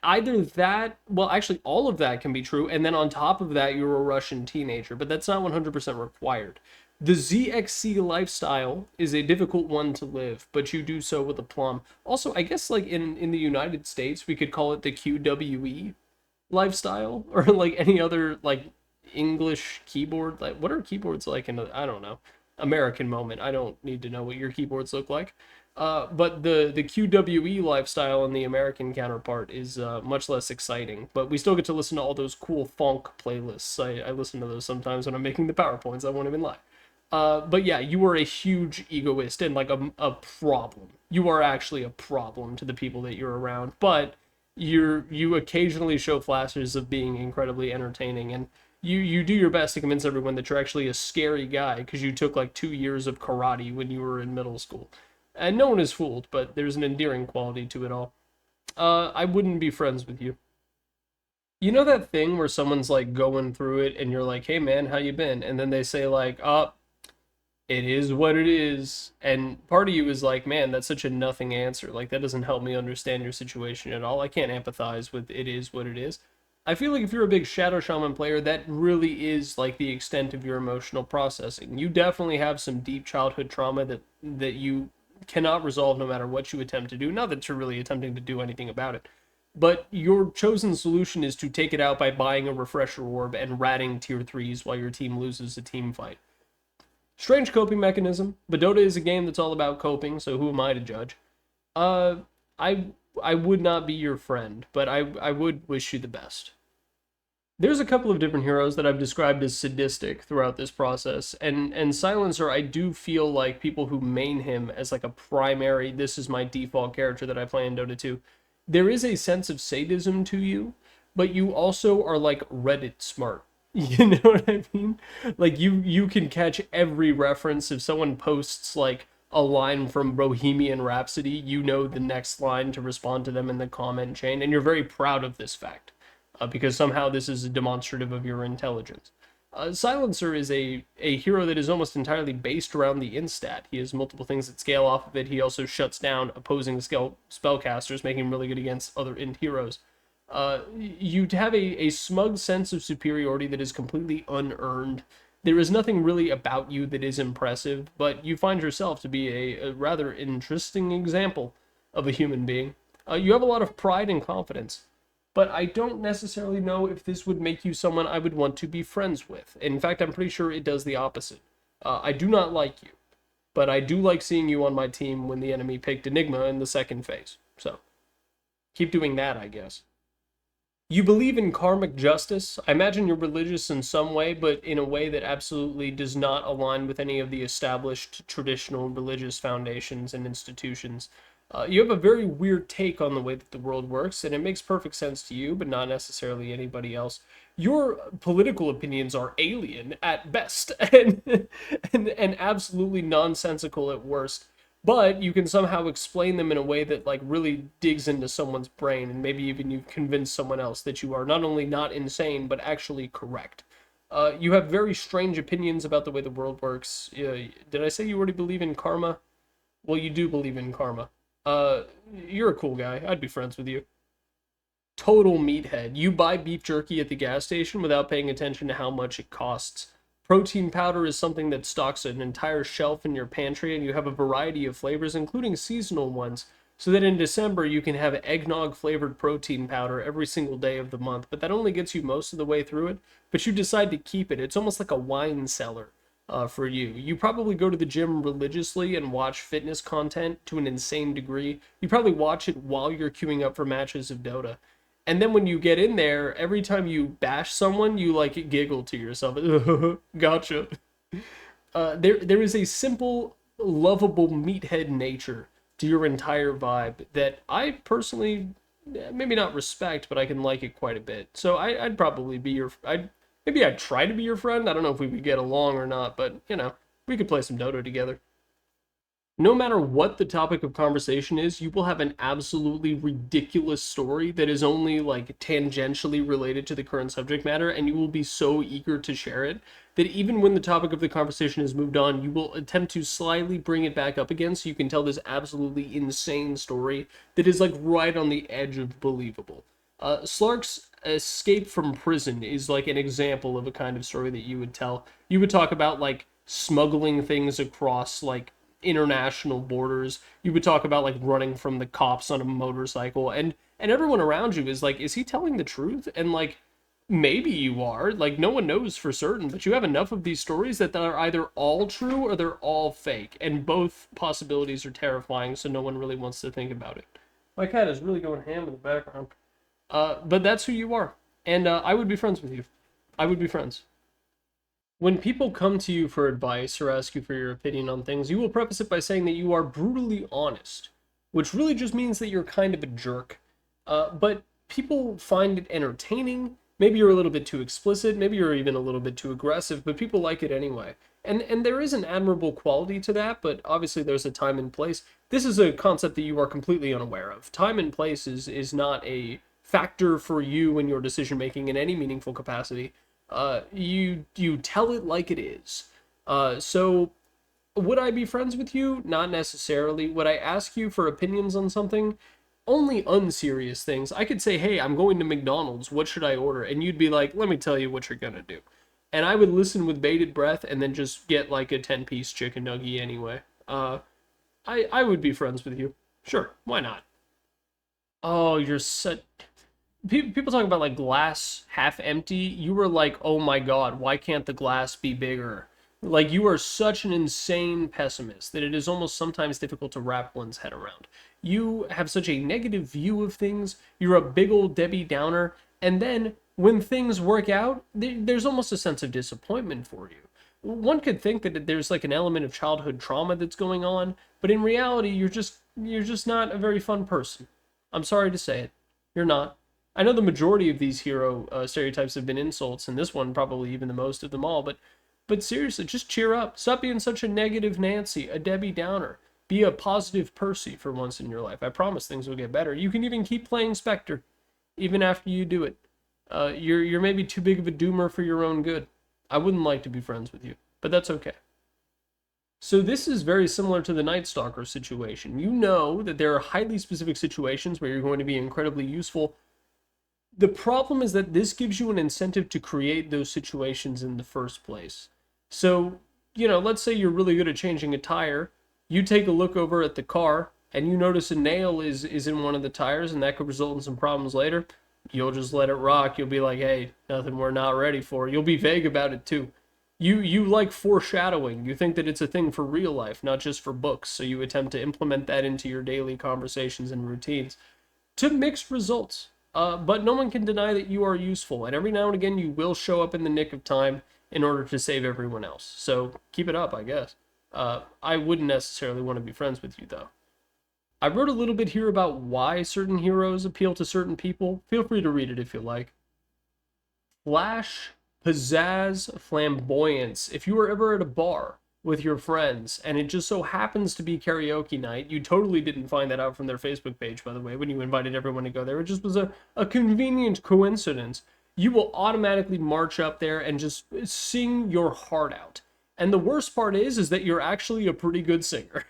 S1: Either that, well, actually, all of that can be true, and then on top of that, you're a Russian teenager, but that's not 100% required. The ZXC lifestyle is a difficult one to live, but you do so with aplomb. Also, I guess, like, in the United States, we could call it the QWE lifestyle, or, like, any other, like, English keyboard. Like, what are keyboards like in, I don't know, American moment? I don't need to know what your keyboards look like. But the QWE lifestyle and the American counterpart is much less exciting. But we still get to listen to all those cool funk playlists. I listen to those sometimes when I'm making the PowerPoints. I won't even lie. But yeah, you are a huge egoist and like a problem. You are actually a problem to the people that you're around. But you occasionally show flashes of being incredibly entertaining, and you do your best to convince everyone that you're actually a scary guy because you took like 2 years of karate when you were in middle school. And no one is fooled, but there's an endearing quality to it all. I wouldn't be friends with you. You know that thing where someone's like going through it and you're like, "Hey man, how you been?" And then they say like, "Oh, it is what it is." And part of you is like, "Man, that's such a nothing answer. Like that doesn't help me understand your situation at all. I can't empathize with it is what it is." I feel like if you're a big Shadow Shaman player, that really is like the extent of your emotional processing. You definitely have some deep childhood trauma that you cannot resolve no matter what you attempt to do. Not that you're really attempting to do anything about it, but your chosen solution is to take it out by buying a refresher orb and ratting tier 3s while your team loses a team fight. Strange coping mechanism, but Dota is a game that's all about coping, so who am I to judge? Uh, I I would not be your friend, but I would wish you the best. There's a couple of different heroes that I've described as sadistic throughout this process, and Silencer, I do feel like people who main him as like a primary, this is my default character that I play in Dota 2, there is a sense of sadism to you, but you also are like Reddit smart. You know what I mean? Like you can catch every reference. If someone posts like a line from Bohemian Rhapsody, you know the next line to respond to them in the comment chain, and you're very proud of this fact because somehow this is demonstrative of your intelligence. Silencer is a hero that is almost entirely based around the instat. He has multiple things that scale off of it. He also shuts down opposing spellcasters, making him really good against other int heroes. You have a smug sense of superiority that is completely unearned. There is nothing really about you that is impressive, but you find yourself to be a rather interesting example of a human being. You have a lot of pride and confidence, but I don't necessarily know if this would make you someone I would want to be friends with. In fact, I'm pretty sure it does the opposite. I do not like you, but I do like seeing you on my team when the enemy picked Enigma in the second phase. So, keep doing that, I guess. You believe in karmic justice. I imagine you're religious in some way, but in a way that absolutely does not align with any of the established traditional religious foundations and institutions. You have a very weird take on the way that the world works, and it makes perfect sense to you, but not necessarily anybody else. Your political opinions are alien at best, and absolutely nonsensical at worst. But you can somehow explain them in a way that like really digs into someone's brain, and maybe even you've convinced someone else that you are not only not insane but actually correct. You have very strange opinions about the way the world works. Did I say you already believe in karma? Well, you do believe in karma. Uh, you're a cool guy. I'd be friends with you. Total meathead. You buy beef jerky at the gas station without paying attention to how much it costs. Protein powder is something that stocks an entire shelf in your pantry, and you have a variety of flavors, including seasonal ones, so that in December you can have eggnog flavored protein powder every single day of the month. But that only gets you most of the way through it, but you decide to keep it. It's almost like a wine cellar. For you. You probably go to the gym religiously and watch fitness content to an insane degree. You probably watch it while you're queuing up for matches of Dota. And then when you get in there, every time you bash someone, you like giggle to yourself. Gotcha. There is a simple, lovable meathead nature to your entire vibe that I personally, maybe not respect, but I can like it quite a bit. So I'd probably be maybe I'd try to be your friend. I don't know if we would get along or not, but we could play some Dota together. No matter what the topic of conversation is, you will have an absolutely ridiculous story that is only like tangentially related to the current subject matter, and you will be so eager to share it that even when the topic of the conversation has moved on, you will attempt to slyly bring it back up again so you can tell this absolutely insane story that is like right on the edge of believable. Slark's escape from prison is like an example of a kind of story that you would tell. You would talk about like smuggling things across like international borders. You would talk about like running from the cops on a motorcycle, and everyone around you is like, is he telling the truth? And like, maybe you are. Like, no one knows for certain, but you have enough of these stories that they're either all true or they're all fake, and both possibilities are terrifying, so no one really wants to think about it. My cat is really going ham in the background. But that's who you are, and I would be friends with you. I would be friends. When people come to you for advice or ask you for your opinion on things, you will preface it by saying that you are brutally honest, which really just means that you're kind of a jerk. But people find it entertaining. Maybe you're a little bit too explicit, maybe you're even a little bit too aggressive, but people like it anyway. And there is an admirable quality to that, but obviously there's a time and place. This is a concept that you are completely unaware of. Time and place is not a factor for you in your decision making in any meaningful capacity. You tell it like it is. So would I be friends with you? Not necessarily. Would I ask you for opinions on something? Only unserious things. I could say, hey, I'm going to McDonald's. What should I order? And you'd be like, let me tell you what you're gonna do. And I would listen with bated breath and then just get like a 10-piece chicken nugget anyway. I would be friends with you. Sure, why not? Oh, you're such people talk about like glass half empty. You were like, oh my god, why can't the glass be bigger? Like, you are such an insane pessimist that it is almost sometimes difficult to wrap one's head around. You have such a negative view of things. You're a big old Debbie Downer, and then when things work out, there's almost a sense of disappointment for you. One could think that there's like an element of childhood trauma that's going on, but in reality, you're just not a very fun person. I'm sorry to say it. You're not. I know the majority of these hero stereotypes have been insults, and this one probably even the most of them all. But seriously, just cheer up. Stop being such a negative Nancy, a Debbie Downer. Be a positive Percy for once in your life. I promise things will get better. You can even keep playing Spectre, even after you do it. You're maybe too big of a doomer for your own good. I wouldn't like to be friends with you, but that's okay. So this is very similar to the Night Stalker situation. You know that there are highly specific situations where you're going to be incredibly useful. The problem is that this gives you an incentive to create those situations in the first place. So, let's say you're really good at changing a tire. You take a look over at the car and you notice a nail is in one of the tires, and that could result in some problems later. You'll just let it rock. You'll be like, hey, nothing we're not ready for. You'll be vague about it too. You like foreshadowing. You think that it's a thing for real life, not just for books. So you attempt to implement that into your daily conversations and routines to mixed results. But no one can deny that you are useful, and every now and again you will show up in the nick of time in order to save everyone else. So keep it up, I guess. I wouldn't necessarily want to be friends with you, though. I wrote a little bit here about why certain heroes appeal to certain people. Feel free to read it if you like. Flash, pizzazz, flamboyance. If you were ever at a bar with your friends and it just so happens to be karaoke night, you totally didn't find that out from their Facebook page, by the way, when you invited everyone to go there. It just was a convenient coincidence. You will automatically march up there and just sing your heart out. And the worst part is that you're actually a pretty good singer.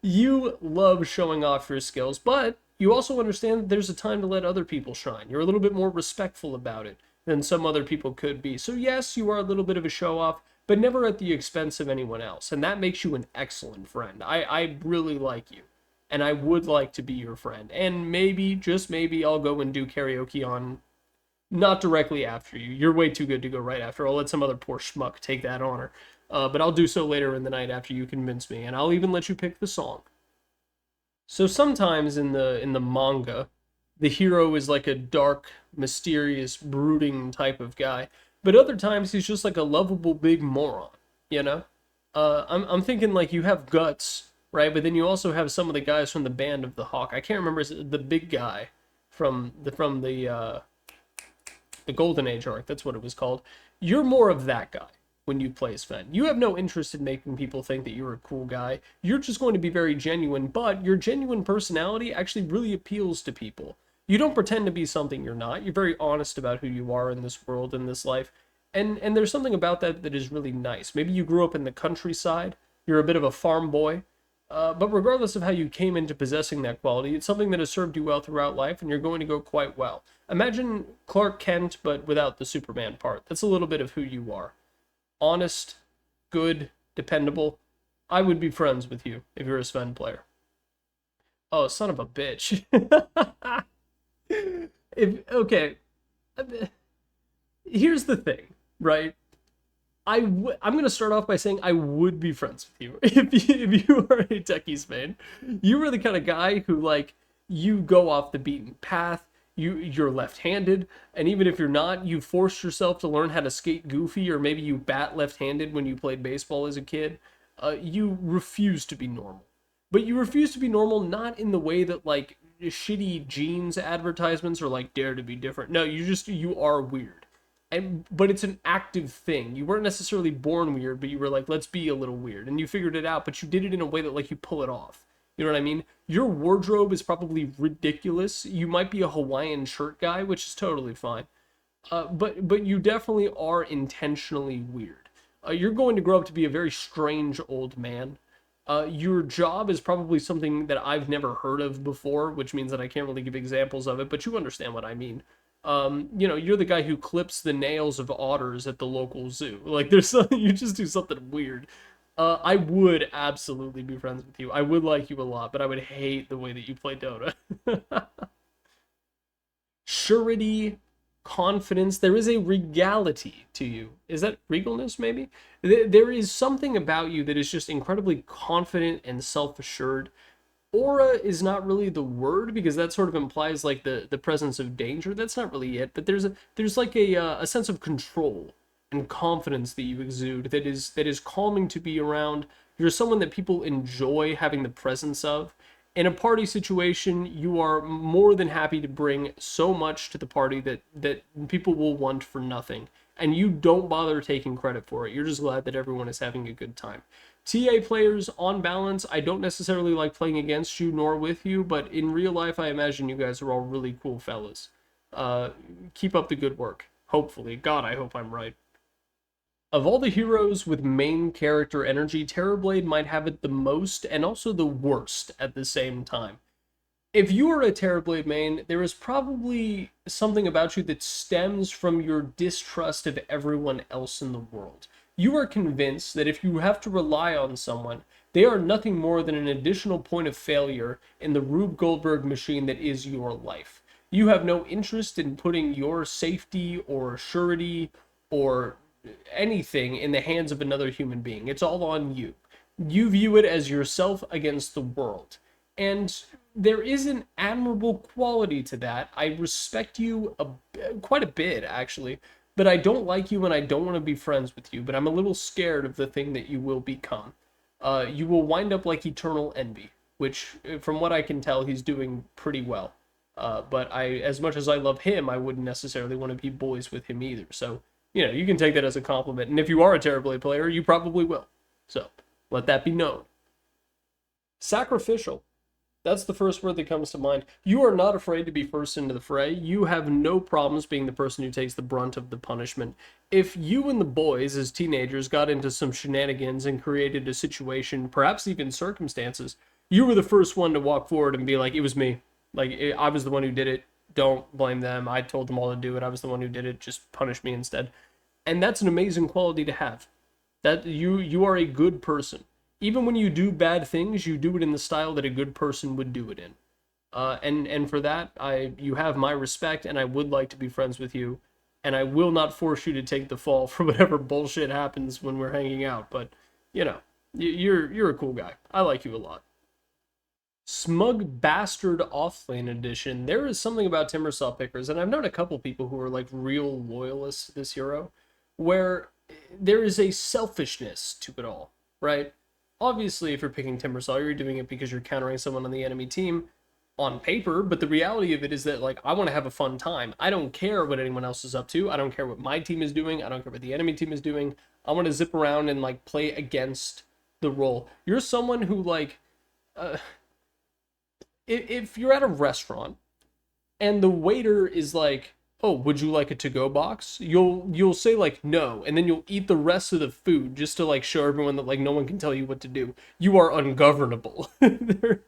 S1: You love showing off your skills, but you also understand that there's a time to let other people shine. You're a little bit more respectful about it than some other people could be. So yes, you are a little bit of a show off, but never at the expense of anyone else. And that makes you an excellent friend. I really like you. And I would like to be your friend. And maybe, just maybe, I'll go and do karaoke on not directly after you. You're way too good to go right after. I'll let some other poor schmuck take that honor. But I'll do so later in the night after you convince me, and I'll even let you pick the song. So sometimes in the manga, the hero is like a dark, mysterious, brooding type of guy, but other times he's just like a lovable big moron, you know? I'm thinking like you have guts, right? But then you also have some of the guys from the Band of the Hawk. I can't remember the big guy from the Golden Age arc. That's what it was called. You're more of that guy when you play Sven. You have no interest in making people think that you're a cool guy. You're just going to be very genuine, but your genuine personality actually really appeals to people. You don't pretend to be something you're not. You're very honest about who you are in this world, in this life. And there's something about that that is really nice. Maybe you grew up in the countryside. You're a bit of a farm boy. But regardless of how you came into possessing that quality, it's something that has served you well throughout life, and you're going to go quite well. Imagine Clark Kent, but without the Superman part. That's a little bit of who you are. Honest, good, dependable. I would be friends with you if you're a Sven player. Oh, son of a bitch. Okay, here's the thing, right? I'm gonna start off by saying I would be friends with you if you are a Techies fan. You are the kind of guy who like you go off the beaten path. You're left-handed, and even if you're not, you forced yourself to learn how to skate goofy, or maybe you bat left-handed when you played baseball as a kid. You refuse to be normal, but you refuse to be normal not in the way that like shitty jeans advertisements are like dare to be different. No, you are weird. But it's an active thing. You weren't necessarily born weird, but you were like, let's be a little weird. And you figured it out, but you did it in a way that like you pull it off. You know what I mean? Your wardrobe is probably ridiculous. You might be a Hawaiian shirt guy, which is totally fine. But you definitely are intentionally weird. You're going to grow up to be a very strange old man. Your job is probably something that I've never heard of before, which means that I can't really give examples of it, but you understand what I mean. You're the guy who clips the nails of otters at the local zoo. Like, there's something, you just do something weird. I would absolutely be friends with you. I would like you a lot, but I would hate the way that you play Dota. Surety, confidence, there is a regality to you. Is that regalness, maybe? There is something about you that is just incredibly confident and self-assured. Aura is not really the word because that sort of implies like the presence of danger. That's not really it, but there's like a sense of control and confidence that you exude that is calming to be around. You're someone that people enjoy having the presence of. In a party situation, you are more than happy to bring so much to the party that people will want for nothing, and you don't bother taking credit for it. You're just glad that everyone is having a good time. TA players, on balance, I don't necessarily like playing against you nor with you, but in real life, I imagine you guys are all really cool fellas. Keep up the good work. Hopefully. God, I hope I'm right. Of all the heroes with main character energy, Terrorblade might have it the most and also the worst at the same time. If you are a Terrorblade main, there is probably something about you that stems from your distrust of everyone else in the world. You are convinced that if you have to rely on someone, they are nothing more than an additional point of failure in the Rube Goldberg machine that is your life. You have no interest in putting your safety or surety or anything in the hands of another human being. It's all on you. You view it as yourself against the world. And there is an admirable quality to that. I respect you quite a bit, actually, but I don't like you and I don't want to be friends with you, but I'm a little scared of the thing that you will become. You will wind up like Eternal Envy, which, from what I can tell, he's doing pretty well. But as much as I love him, I wouldn't necessarily want to be boys with him either. So, you can take that as a compliment. And if you are a Terrorblade player, you probably will. So, let that be known. Sacrificial. That's the first word that comes to mind. You are not afraid to be first into the fray. You have no problems being the person who takes the brunt of the punishment. If you and the boys, as teenagers, got into some shenanigans and created a situation, perhaps even circumstances, You were the first one to walk forward and be like, it was me. Like, I was the one who did it. Don't blame them. I told them all to do it. I was the one who did it. Just punish me instead. And that's an amazing quality to have. That you are a good person. Even when you do bad things, you do it in the style that a good person would do it in. And for that, you have my respect, and I would like to be friends with you. And I will not force you to take the fall for whatever bullshit happens when we're hanging out. But you know, you're a cool guy. I like you a lot. Smug Bastard Offlane Edition. There is something about Timbersaw pickers, and I've known a couple people who are like real loyalists to this hero, where there is a selfishness to it all, right? Obviously, if you're picking Timbersaw, you're doing it because you're countering someone on the enemy team on paper, but the reality of it is that, like, I want to have a fun time. I don't care what anyone else is up to. I don't care what my team is doing. I don't care what the enemy team is doing. I want to zip around and, like, play against the role. You're someone who, like, uh, if you're at a restaurant and the waiter is like, "Oh, would you like a to-go box?" You'll say like no, and then you'll eat the rest of the food just to like show everyone that like no one can tell you what to do. You are ungovernable. There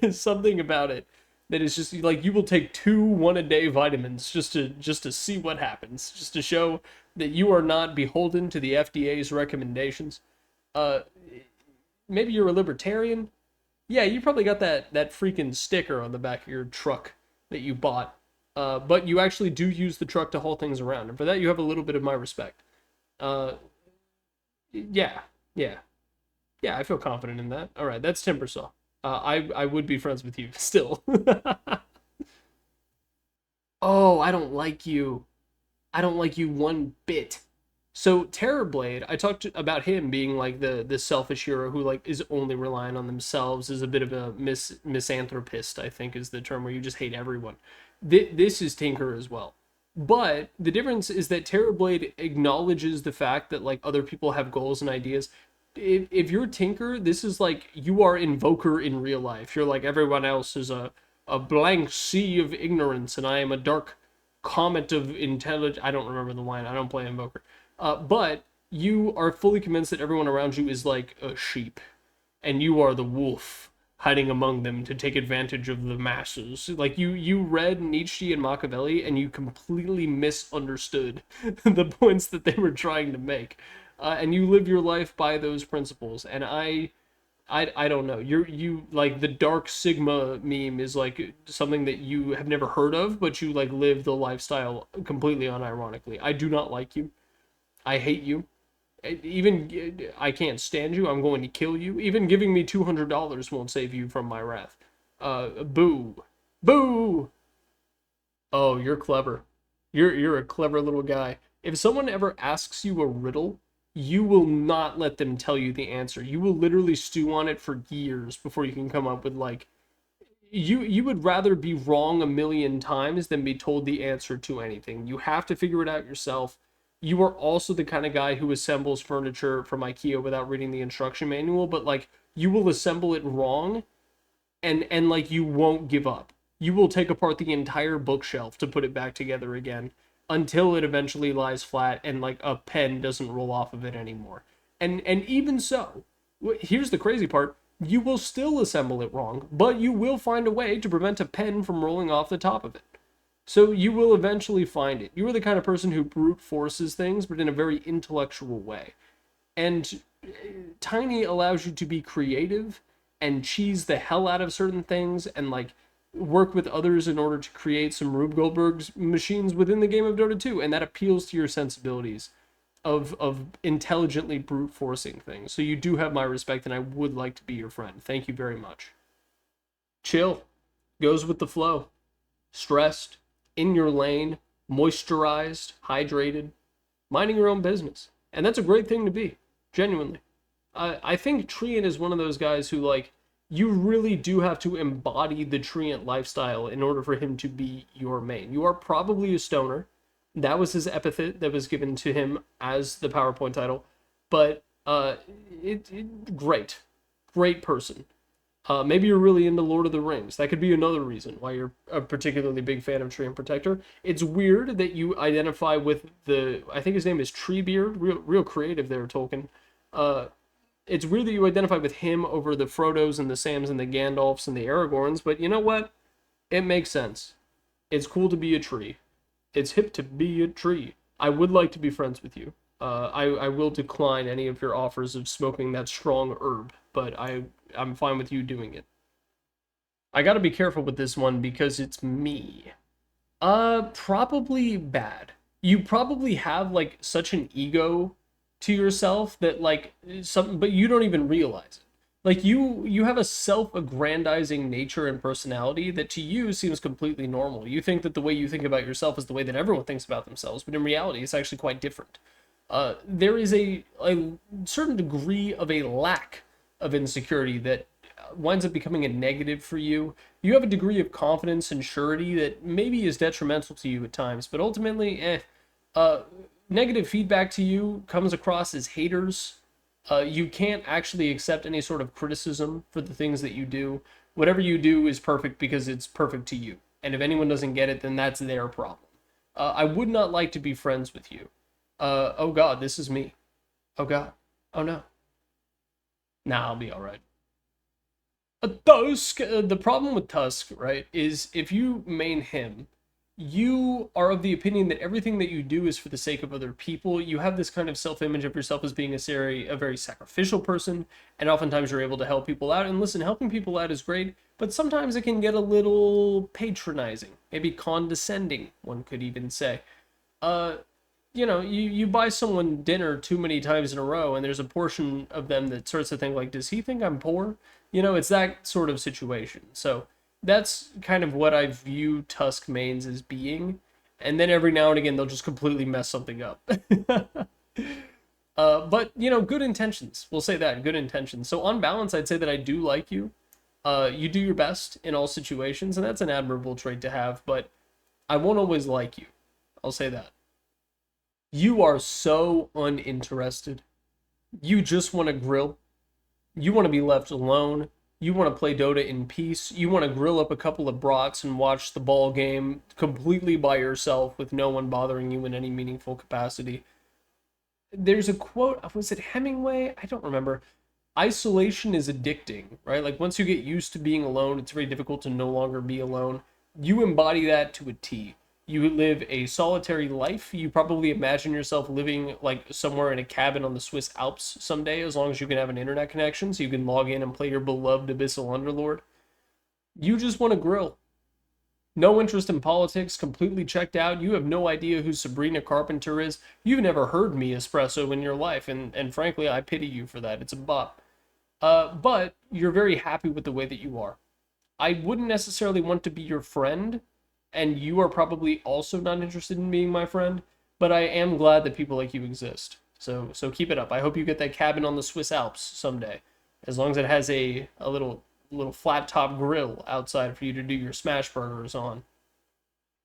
S1: is something about it that is just like you will take 2 one-a-day vitamins just to see what happens, just to show that you are not beholden to the FDA's recommendations. Uh, Maybe you're a libertarian. Yeah, you probably got that freaking sticker on the back of your truck that you bought. But you actually do use the truck to haul things around, and for that you have a little bit of my respect. Uh, yeah, yeah, yeah. I feel confident in that. All right, that's Timbersaw. I would be friends with you still. Oh, I don't like you. I don't like you one bit. So Terrorblade, I talked about him being like the selfish hero who like is only relying on themselves, is a bit of a misanthropist, I think is the term, where you just hate everyone. This is Tinker as well. But the difference is that Terrorblade acknowledges the fact that like other people have goals and ideas. If you're Tinker, this is like you are Invoker in real life. You're like everyone else is a blank sea of ignorance, and I am a dark comet of intelligence. I don't remember the line. I don't play Invoker. But you are fully convinced that everyone around you is like a sheep, and you are the wolf hiding among them to take advantage of the masses. Like you read Nietzsche and Machiavelli, and you completely misunderstood the points that they were trying to make, and you live your life by those principles. And I don't know. You like the Dark Sigma meme is like something that you have never heard of, but you like live the lifestyle completely unironically. I do not like you. I hate you. Even I can't stand you. I'm going to kill you. Even giving me $200 won't save you from my wrath. Boo, boo. Oh, you're clever. You're a clever little guy. If someone ever asks you a riddle, you will not let them tell you the answer. You will literally stew on it for years before you can come up with like you would rather be wrong a million times than be told the answer to anything. You have to figure it out yourself. You are also the kind of guy who assembles furniture from IKEA without reading the instruction manual, but like you will assemble it wrong and like you won't give up. You will take apart the entire bookshelf to put it back together again until it eventually lies flat and like a pen doesn't roll off of it anymore. And even so, here's the crazy part, you will still assemble it wrong, but you will find a way to prevent a pen from rolling off the top of it. So you will eventually find it. You are the kind of person who brute forces things, but in a very intellectual way. And Tiny allows you to be creative and cheese the hell out of certain things and like work with others in order to create some Rube Goldberg's machines within the game of Dota 2, and that appeals to your sensibilities of intelligently brute forcing things. So you do have my respect, and I would like to be your friend. Thank you very much. Chill. Goes with the flow. Stressed. In your lane. Moisturized. Hydrated. Minding your own business. And that's a great thing to be. Genuinely. I think Treant is one of those guys who, like, you really do have to embody the Treant lifestyle in order for him to be your main. You are probably a stoner. That was his epithet that was given to him as the PowerPoint title. But great person. Maybe you're really into Lord of the Rings. That could be another reason why you're a particularly big fan of Treant Protector. It's weird that you identify with I think his name is Treebeard. Real creative there, Tolkien. Uh, It's weird that you identify with him over the Frodos and the Sams and the Gandalfs and the Aragorns, but you know what? It makes sense. It's cool to be a tree. It's hip to be a tree. I would like to be friends with you. I will decline any of your offers of smoking that strong herb, but I'm fine with you doing it. I gotta be careful with this one because it's me. Probably bad. You probably have like such an ego to yourself that like but you don't even realize it. Like you have a self-aggrandizing nature and personality that to you seems completely normal. You think that the way you think about yourself is the way that everyone thinks about themselves, but in reality, it's actually quite different. There is a certain degree of a lack of insecurity that winds up becoming a negative for you. You have a degree of confidence and surety that maybe is detrimental to you at times, but ultimately, negative feedback to you comes across as haters. You can't actually accept any sort of criticism for the things that you do. Whatever you do is perfect because it's perfect to you. And if anyone doesn't get it, then that's their problem. I would not like to be friends with you. Oh God, this is me. Oh God. Oh no. Nah, I'll be all right. A Tusk. The problem with Tusk, right, is if you main him, you are of the opinion that everything that you do is for the sake of other people. You have this kind of self-image of yourself as being a very sacrificial person, and oftentimes you're able to help people out. And listen, helping people out is great, but sometimes it can get a little patronizing, maybe condescending, one could even say. Uh, you buy someone dinner too many times in a row, and there's a portion of them that starts to think like, does he think I'm poor? It's that sort of situation. So that's kind of what I view Tusk mains as being. And then every now and again, they'll just completely mess something up. But, good intentions. We'll say that, good intentions. So on balance, I'd say that I do like you. You do your best in all situations, and that's an admirable trait to have, but I won't always like you. I'll say that. You are so uninterested. You just want to grill. You want to be left alone. You want to play Dota in peace. You want to grill up a couple of brats and watch the ball game completely by yourself with no one bothering you in any meaningful capacity. There's a quote, was it Hemingway? I don't remember. Isolation is addicting, right? Like once you get used to being alone, it's very difficult to no longer be alone. You embody that to a T. You live a solitary life. You probably imagine yourself living like somewhere in a cabin on the Swiss Alps someday, as long as you can have an internet connection so you can log in and play your beloved Abyssal Underlord. You just want to grill. No interest in politics, completely checked out. You have no idea who Sabrina Carpenter is. You've never heard me espresso in your life, and frankly, I pity you for that. It's a bop. But you're very happy with the way that you are. I wouldn't necessarily want to be your friend, and you are probably also not interested in being my friend, but I am glad that people like you exist. So keep it up. I hope you get that cabin on the Swiss Alps someday, as long as it has a little flat top grill outside for you to do your smash burgers on.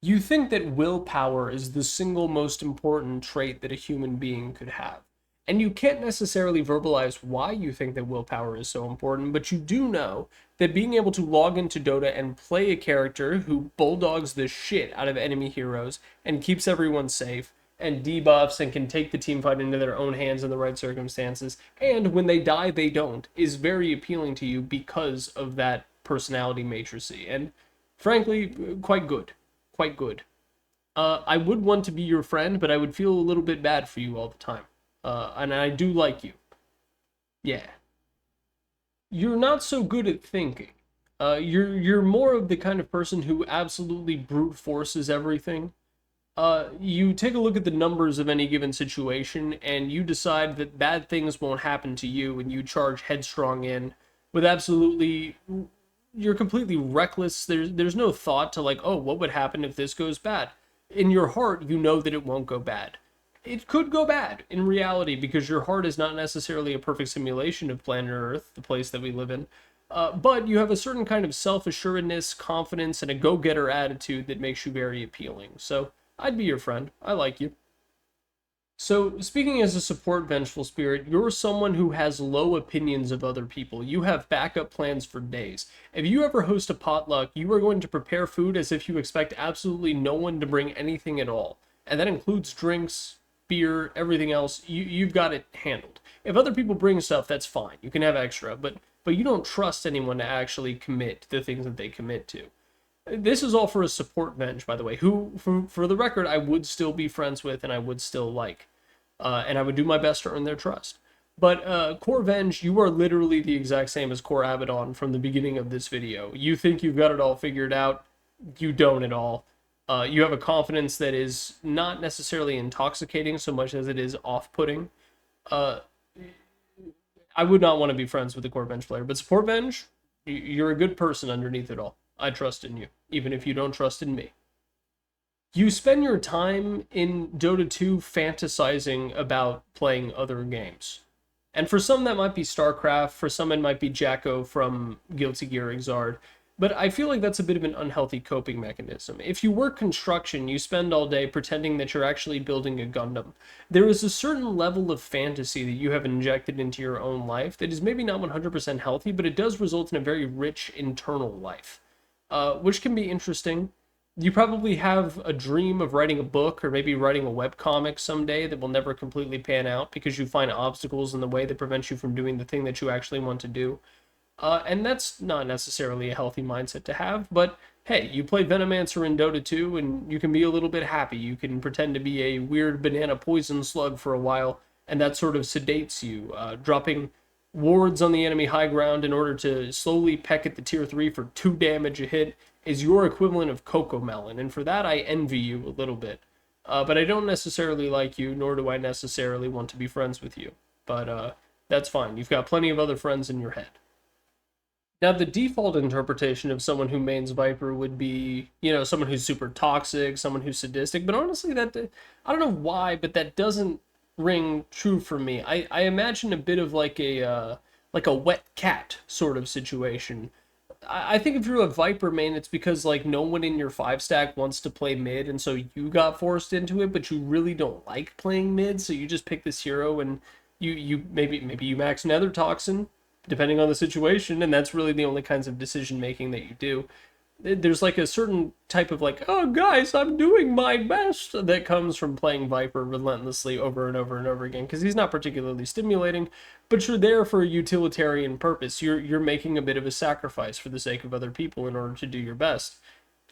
S1: You think that willpower is the single most important trait that a human being could have. And you can't necessarily verbalize why you think that willpower is so important, but you do know that being able to log into Dota and play a character who bulldogs the shit out of enemy heroes and keeps everyone safe and debuffs and can take the team fight into their own hands in the right circumstances, and when they die, they don't, is very appealing to you because of that personality matricy. And frankly, quite good. Quite good. I would want to be your friend, but I would feel a little bit bad for you all the time. And I do like you. Yeah. You're not so good at thinking. You're more of the kind of person who absolutely brute forces everything. You take a look at the numbers of any given situation, and you decide that bad things won't happen to you, and you charge headstrong in with absolutely... You're completely reckless. There's no thought to like, oh, what would happen if this goes bad? In your heart, you know that it won't go bad. It could go bad in reality because your heart is not necessarily a perfect simulation of planet Earth, the place that we live in. But you have a certain kind of self-assuredness, confidence, and a go-getter attitude that makes you very appealing. So I'd be your friend. I like you. So, speaking as a support vengeful spirit, you're someone who has low opinions of other people. You have backup plans for days. If you ever host a potluck, you are going to prepare food as if you expect absolutely no one to bring anything at all. And that includes drinks, beer, everything else, you've got it handled. If other people bring stuff, that's fine. You can have extra, but you don't trust anyone to actually commit to the things that they commit to. This is all for a support Venge, by the way, who, for the record, I would still be friends with and I would still like. And I would do my best to earn their trust. But Core Venge, you are literally the exact same as Core Abaddon from the beginning of this video. You think you've got it all figured out. You don't at all. You have a confidence that is not necessarily intoxicating so much as it is off-putting. I would not want to be friends with a Core Venge player, but Support Venge, you're a good person underneath it all. I trust in you, even if you don't trust in me. You spend your time in Dota 2 fantasizing about playing other games. And for some that might be StarCraft, for some it might be Jacko from Guilty Gear Exard, but I feel like that's a bit of an unhealthy coping mechanism. If you work construction, you spend all day pretending that you're actually building a Gundam. There is a certain level of fantasy that you have injected into your own life that is maybe not 100% healthy, but it does result in a very rich internal life, which can be interesting. You probably have a dream of writing a book or maybe writing a webcomic someday that will never completely pan out because you find obstacles in the way that prevent you from doing the thing that you actually want to do. And that's not necessarily a healthy mindset to have, but hey, you play Venomancer in Dota 2 and you can be a little bit happy. You can pretend to be a weird banana poison slug for a while, and that sort of sedates you, dropping wards on the enemy high ground in order to slowly peck at the tier 3 for 2 damage a hit is your equivalent of Coco Melon, and for that I envy you a little bit. But I don't necessarily like you, nor do I necessarily want to be friends with you. But that's fine. You've got plenty of other friends in your head. Now, the default interpretation of someone who mains Viper would be, someone who's super toxic, someone who's sadistic, but honestly, I don't know why, but that doesn't ring true for me. I imagine a bit of like a wet cat sort of situation. I think if you're a Viper main, it's because like no one in your 5-stack wants to play mid, and so you got forced into it, but you really don't like playing mid, so you just pick this hero and you maybe you max Nether Toxin, depending on the situation, and that's really the only kinds of decision making that you do. There's like a certain type of like, oh guys, I'm doing my best, that comes from playing Viper relentlessly over and over and over again, because he's not particularly stimulating, but you're there for a utilitarian purpose. You're making a bit of a sacrifice for the sake of other people in order to do your best.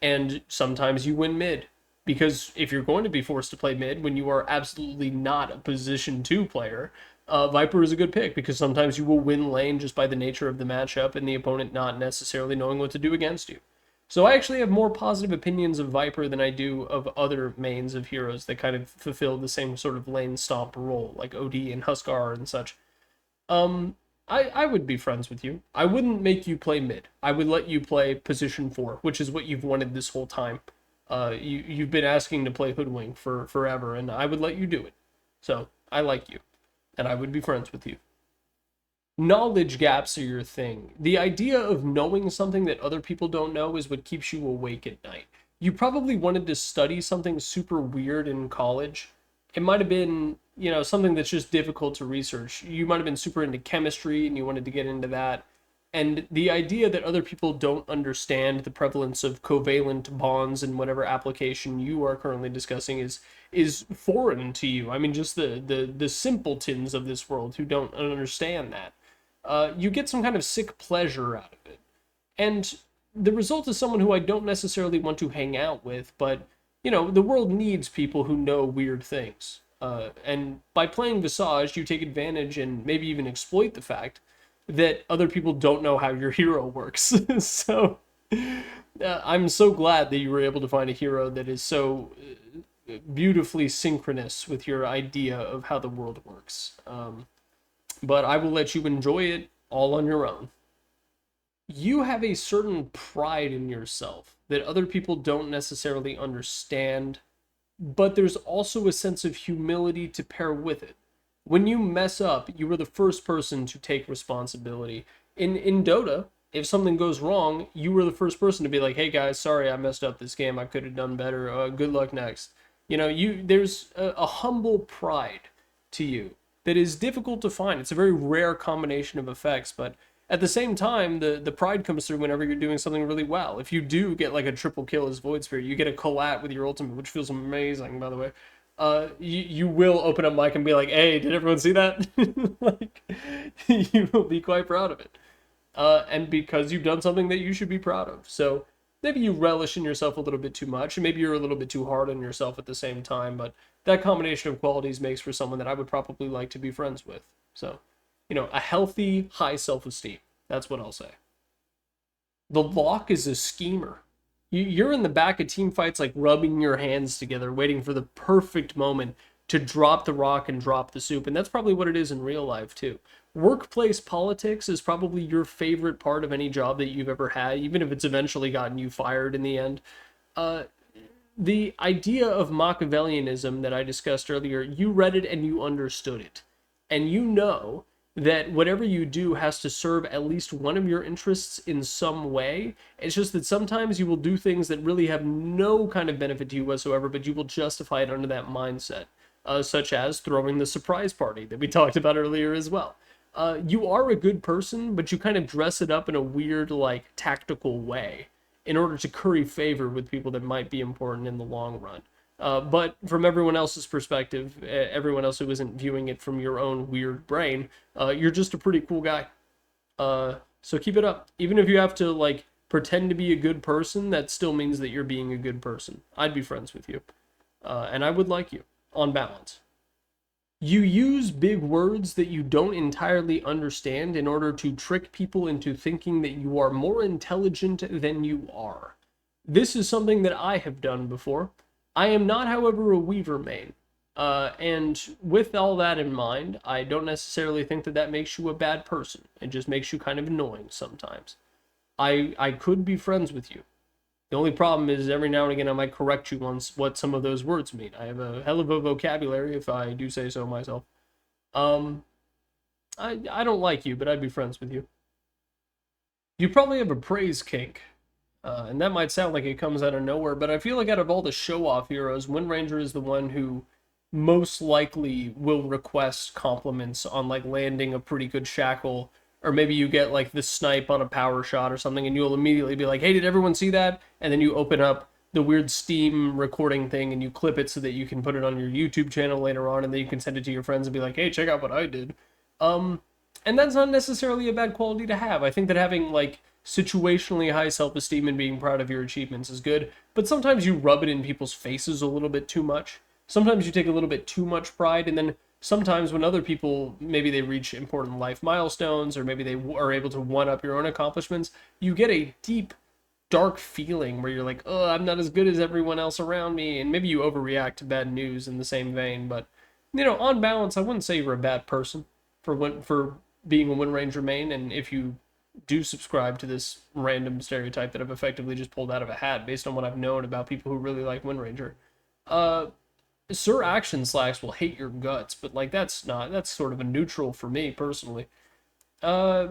S1: And sometimes you win mid, because if you're going to be forced to play mid when you are absolutely not a position 2 player, Viper is a good pick, because sometimes you will win lane just by the nature of the matchup and the opponent not necessarily knowing what to do against you. So I actually have more positive opinions of Viper than I do of other mains of heroes that kind of fulfill the same sort of lane stomp role, like OD and Huskar and such. I would be friends with you. I wouldn't make you play mid. I would let you play position 4, which is what you've wanted this whole time. You've been asking to play Hoodwink for forever, and I would let you do it. So I like you, and I would be friends with you. Knowledge gaps are your thing. The idea of knowing something that other people don't know is what keeps you awake at night. You probably wanted to study something super weird in college. It might have been, something that's just difficult to research. You might have been super into chemistry and you wanted to get into that. And the idea that other people don't understand the prevalence of covalent bonds in whatever application you are currently discussing is foreign to you. I mean, just the simpletons of this world who don't understand that. You get some kind of sick pleasure out of it. And the result is someone who I don't necessarily want to hang out with, but, the world needs people who know weird things. And by playing Visage, you take advantage and maybe even exploit the fact that other people don't know how your hero works. So, I'm so glad that you were able to find a hero that is so beautifully synchronous with your idea of how the world works. But I will let you enjoy it all on your own. You have a certain pride in yourself that other people don't necessarily understand, but there's also a sense of humility to pair with it. When you mess up, you are the first person to take responsibility. In Dota, if something goes wrong, you were the first person to be like, hey guys, sorry I messed up this game, I could have done better, good luck next. There's a humble pride to you that is difficult to find. It's a very rare combination of effects, but at the same time, the pride comes through whenever you're doing something really well. If you do get like a triple kill as Void Spirit, you get a collat with your ultimate, which feels amazing, by the way. you will open up mic and be like, "Hey, did everyone see that?" Like, you will be quite proud of it, and because you've done something that you should be proud of. So maybe you relish in yourself a little bit too much, and maybe you're a little bit too hard on yourself at the same time. But that combination of qualities makes for someone that I would probably like to be friends with. So, a healthy, high self-esteem. That's what I'll say. The Lock is a schemer. You're in the back of team fights, like rubbing your hands together, waiting for the perfect moment to drop the rock and drop the soup. And that's probably what it is in real life, too. Workplace politics is probably your favorite part of any job that you've ever had, even if it's eventually gotten you fired in the end. Uh, the idea of Machiavellianism that I discussed earlier, you read it and you understood it. And you know that whatever you do has to serve at least one of your interests in some way. It's just that sometimes you will do things that really have no kind of benefit to you whatsoever, but you will justify it under that mindset, such as throwing the surprise party that we talked about earlier as well. You are a good person, but you kind of dress it up in a weird, like, tactical way in order to curry favor with people that might be important in the long run. But from everyone else's perspective, everyone else who isn't viewing it from your own weird brain, you're just a pretty cool guy. So keep it up. Even if you have to, like, pretend to be a good person, that still means that you're being a good person. I'd be friends with you. And I would like you, on balance. You use big words that you don't entirely understand in order to trick people into thinking that you are more intelligent than you are. This is something that I have done before. I am not, however, a Weaver main. And with all that in mind, I don't necessarily think that that makes you a bad person. It just makes you kind of annoying sometimes. I could be friends with you. The only problem is every now and again I might correct you on what some of those words mean. I have a hell of a vocabulary, if I do say so myself. Um, I don't like you, but I'd be friends with you. You probably have a praise kink. And that might sound like it comes out of nowhere, but I feel like out of all the show-off heroes, Windranger is the one who most likely will request compliments on, like, landing a pretty good shackle, or maybe you get, like, the snipe on a power shot or something, and you'll immediately be like, "Hey, did everyone see that?" And then you open up the weird Steam recording thing and you clip it so that you can put it on your YouTube channel later on, and then you can send it to your friends and be like, "Hey, check out what I did." Um, and that's not necessarily a bad quality to have. I think that having, like, situationally high self-esteem and being proud of your achievements is good, but sometimes you rub it in people's faces a little bit too much. Sometimes you take a little bit too much pride, and then sometimes when other people, maybe they reach important life milestones, or maybe they are able to one-up your own accomplishments, you get a deep, dark feeling where you're like, "Oh, I'm not as good as everyone else around me," and maybe you overreact to bad news in the same vein. But, on balance, I wouldn't say you're a bad person for being a Wind Ranger main, and if you do subscribe to this random stereotype that I've effectively just pulled out of a hat based on what I've known about people who really like Wind Ranger. Uh, Sir Action Slacks will hate your guts, but, like, that's sort of a neutral for me personally. Uh,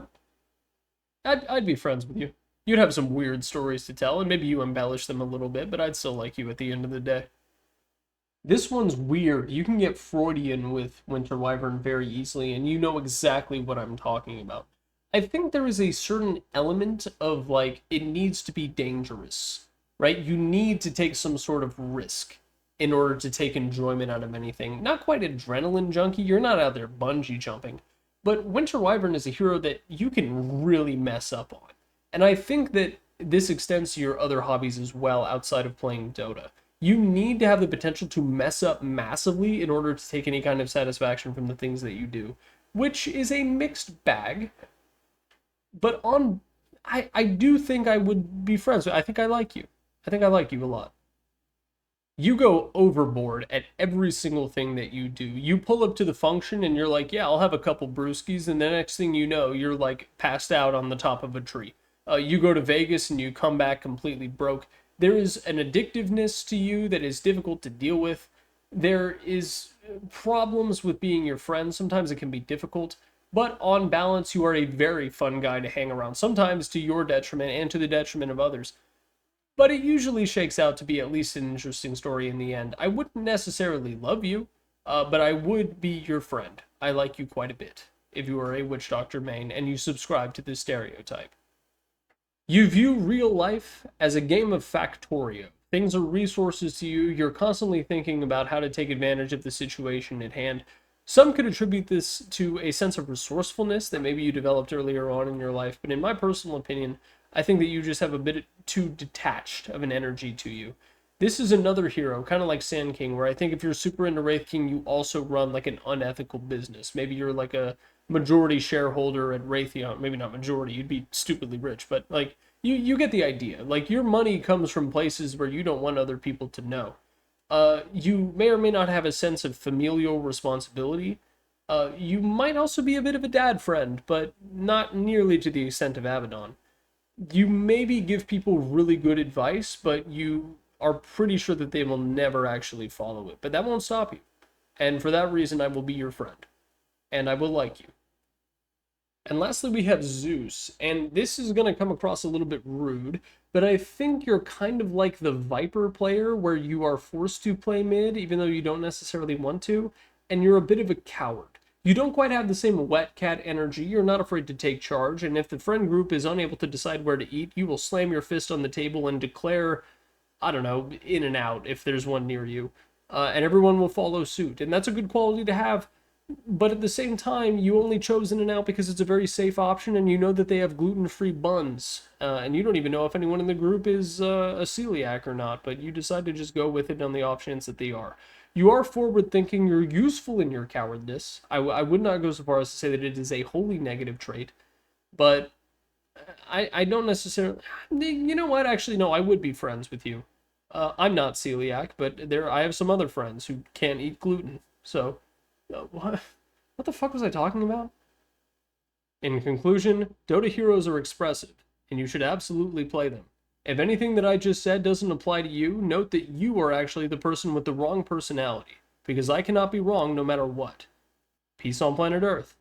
S1: I'd be friends with you. You'd have some weird stories to tell, and maybe you embellish them a little bit, but I'd still like you at the end of the day. This one's weird. You can get Freudian with Winter Wyvern very easily, and you know exactly what I'm talking about. I think there is a certain element of, like, it needs to be dangerous, right? You need to take some sort of risk in order to take enjoyment out of anything. Not quite adrenaline junkie, you're not out there bungee jumping, but Winter Wyvern is a hero that you can really mess up on. And I think that this extends to your other hobbies as well outside of playing Dota. You need to have the potential to mess up massively in order to take any kind of satisfaction from the things that you do, which is a mixed bag. But I do think I would be friends. I think I like you. I think I like you a lot. You go overboard at every single thing that you do. You pull up to the function and you're like, "Yeah, I'll have a couple brewskis," and the next thing you know, you're, like, passed out on the top of a tree. You go to Vegas and you come back completely broke. There is an addictiveness to you that is difficult to deal with. There is problems with being your friend. Sometimes it can be difficult, but on balance, you are a very fun guy to hang around, sometimes to your detriment and to the detriment of others. But it usually shakes out to be at least an interesting story in the end. I wouldn't necessarily love you, but I would be your friend. I like you quite a bit if you are a Witch Doctor main and you subscribe to this stereotype. You view real life as a game of Factorio. Things are resources to you. You're constantly thinking about how to take advantage of the situation at hand. Some could attribute this to a sense of resourcefulness that maybe you developed earlier on in your life, but in my personal opinion, I think that you just have a bit too detached of an energy to you. This is another hero, kind of like Sand King, where I think if you're super into Wraith King, you also run like an unethical business. Maybe you're like a majority shareholder at Raytheon. Maybe not majority, you'd be stupidly rich, but like you get the idea. Like your money comes from places where you don't want other people to know. You may or may not have a sense of familial responsibility. You might also be a bit of a dad friend, but not nearly to the extent of Abaddon. You maybe give people really good advice, but you are pretty sure that they will never actually follow it. But that won't stop you. And for that reason, I will be your friend. And I will like you. And lastly, we have Zeus. And this is going to come across a little bit rude, but I think you're kind of like the Viper player where you are forced to play mid, even though you don't necessarily want to, and you're a bit of a coward. You don't quite have the same wet cat energy, you're not afraid to take charge, and if the friend group is unable to decide where to eat, you will slam your fist on the table and declare, I don't know, in and out if there's one near you. And everyone will follow suit. And that's a good quality to have, but at the same time, you only chose In and Out because it's a very safe option, and you know that they have gluten-free buns, and you don't even know if anyone in the group is a celiac or not, but you decide to just go with it on the off chance that they are. You are forward-thinking, you're useful in your cowardness. I would not go so far as to say that it is a wholly negative trait, but I don't necessarily... You know what? Actually, no, I would be friends with you. I'm not celiac, but I have some other friends who can't eat gluten, so... What the fuck was I talking about? In conclusion, Dota heroes are expressive, and you should absolutely play them. If anything that I just said doesn't apply to you, note that you are actually the person with the wrong personality, because I cannot be wrong no matter what. Peace on planet Earth.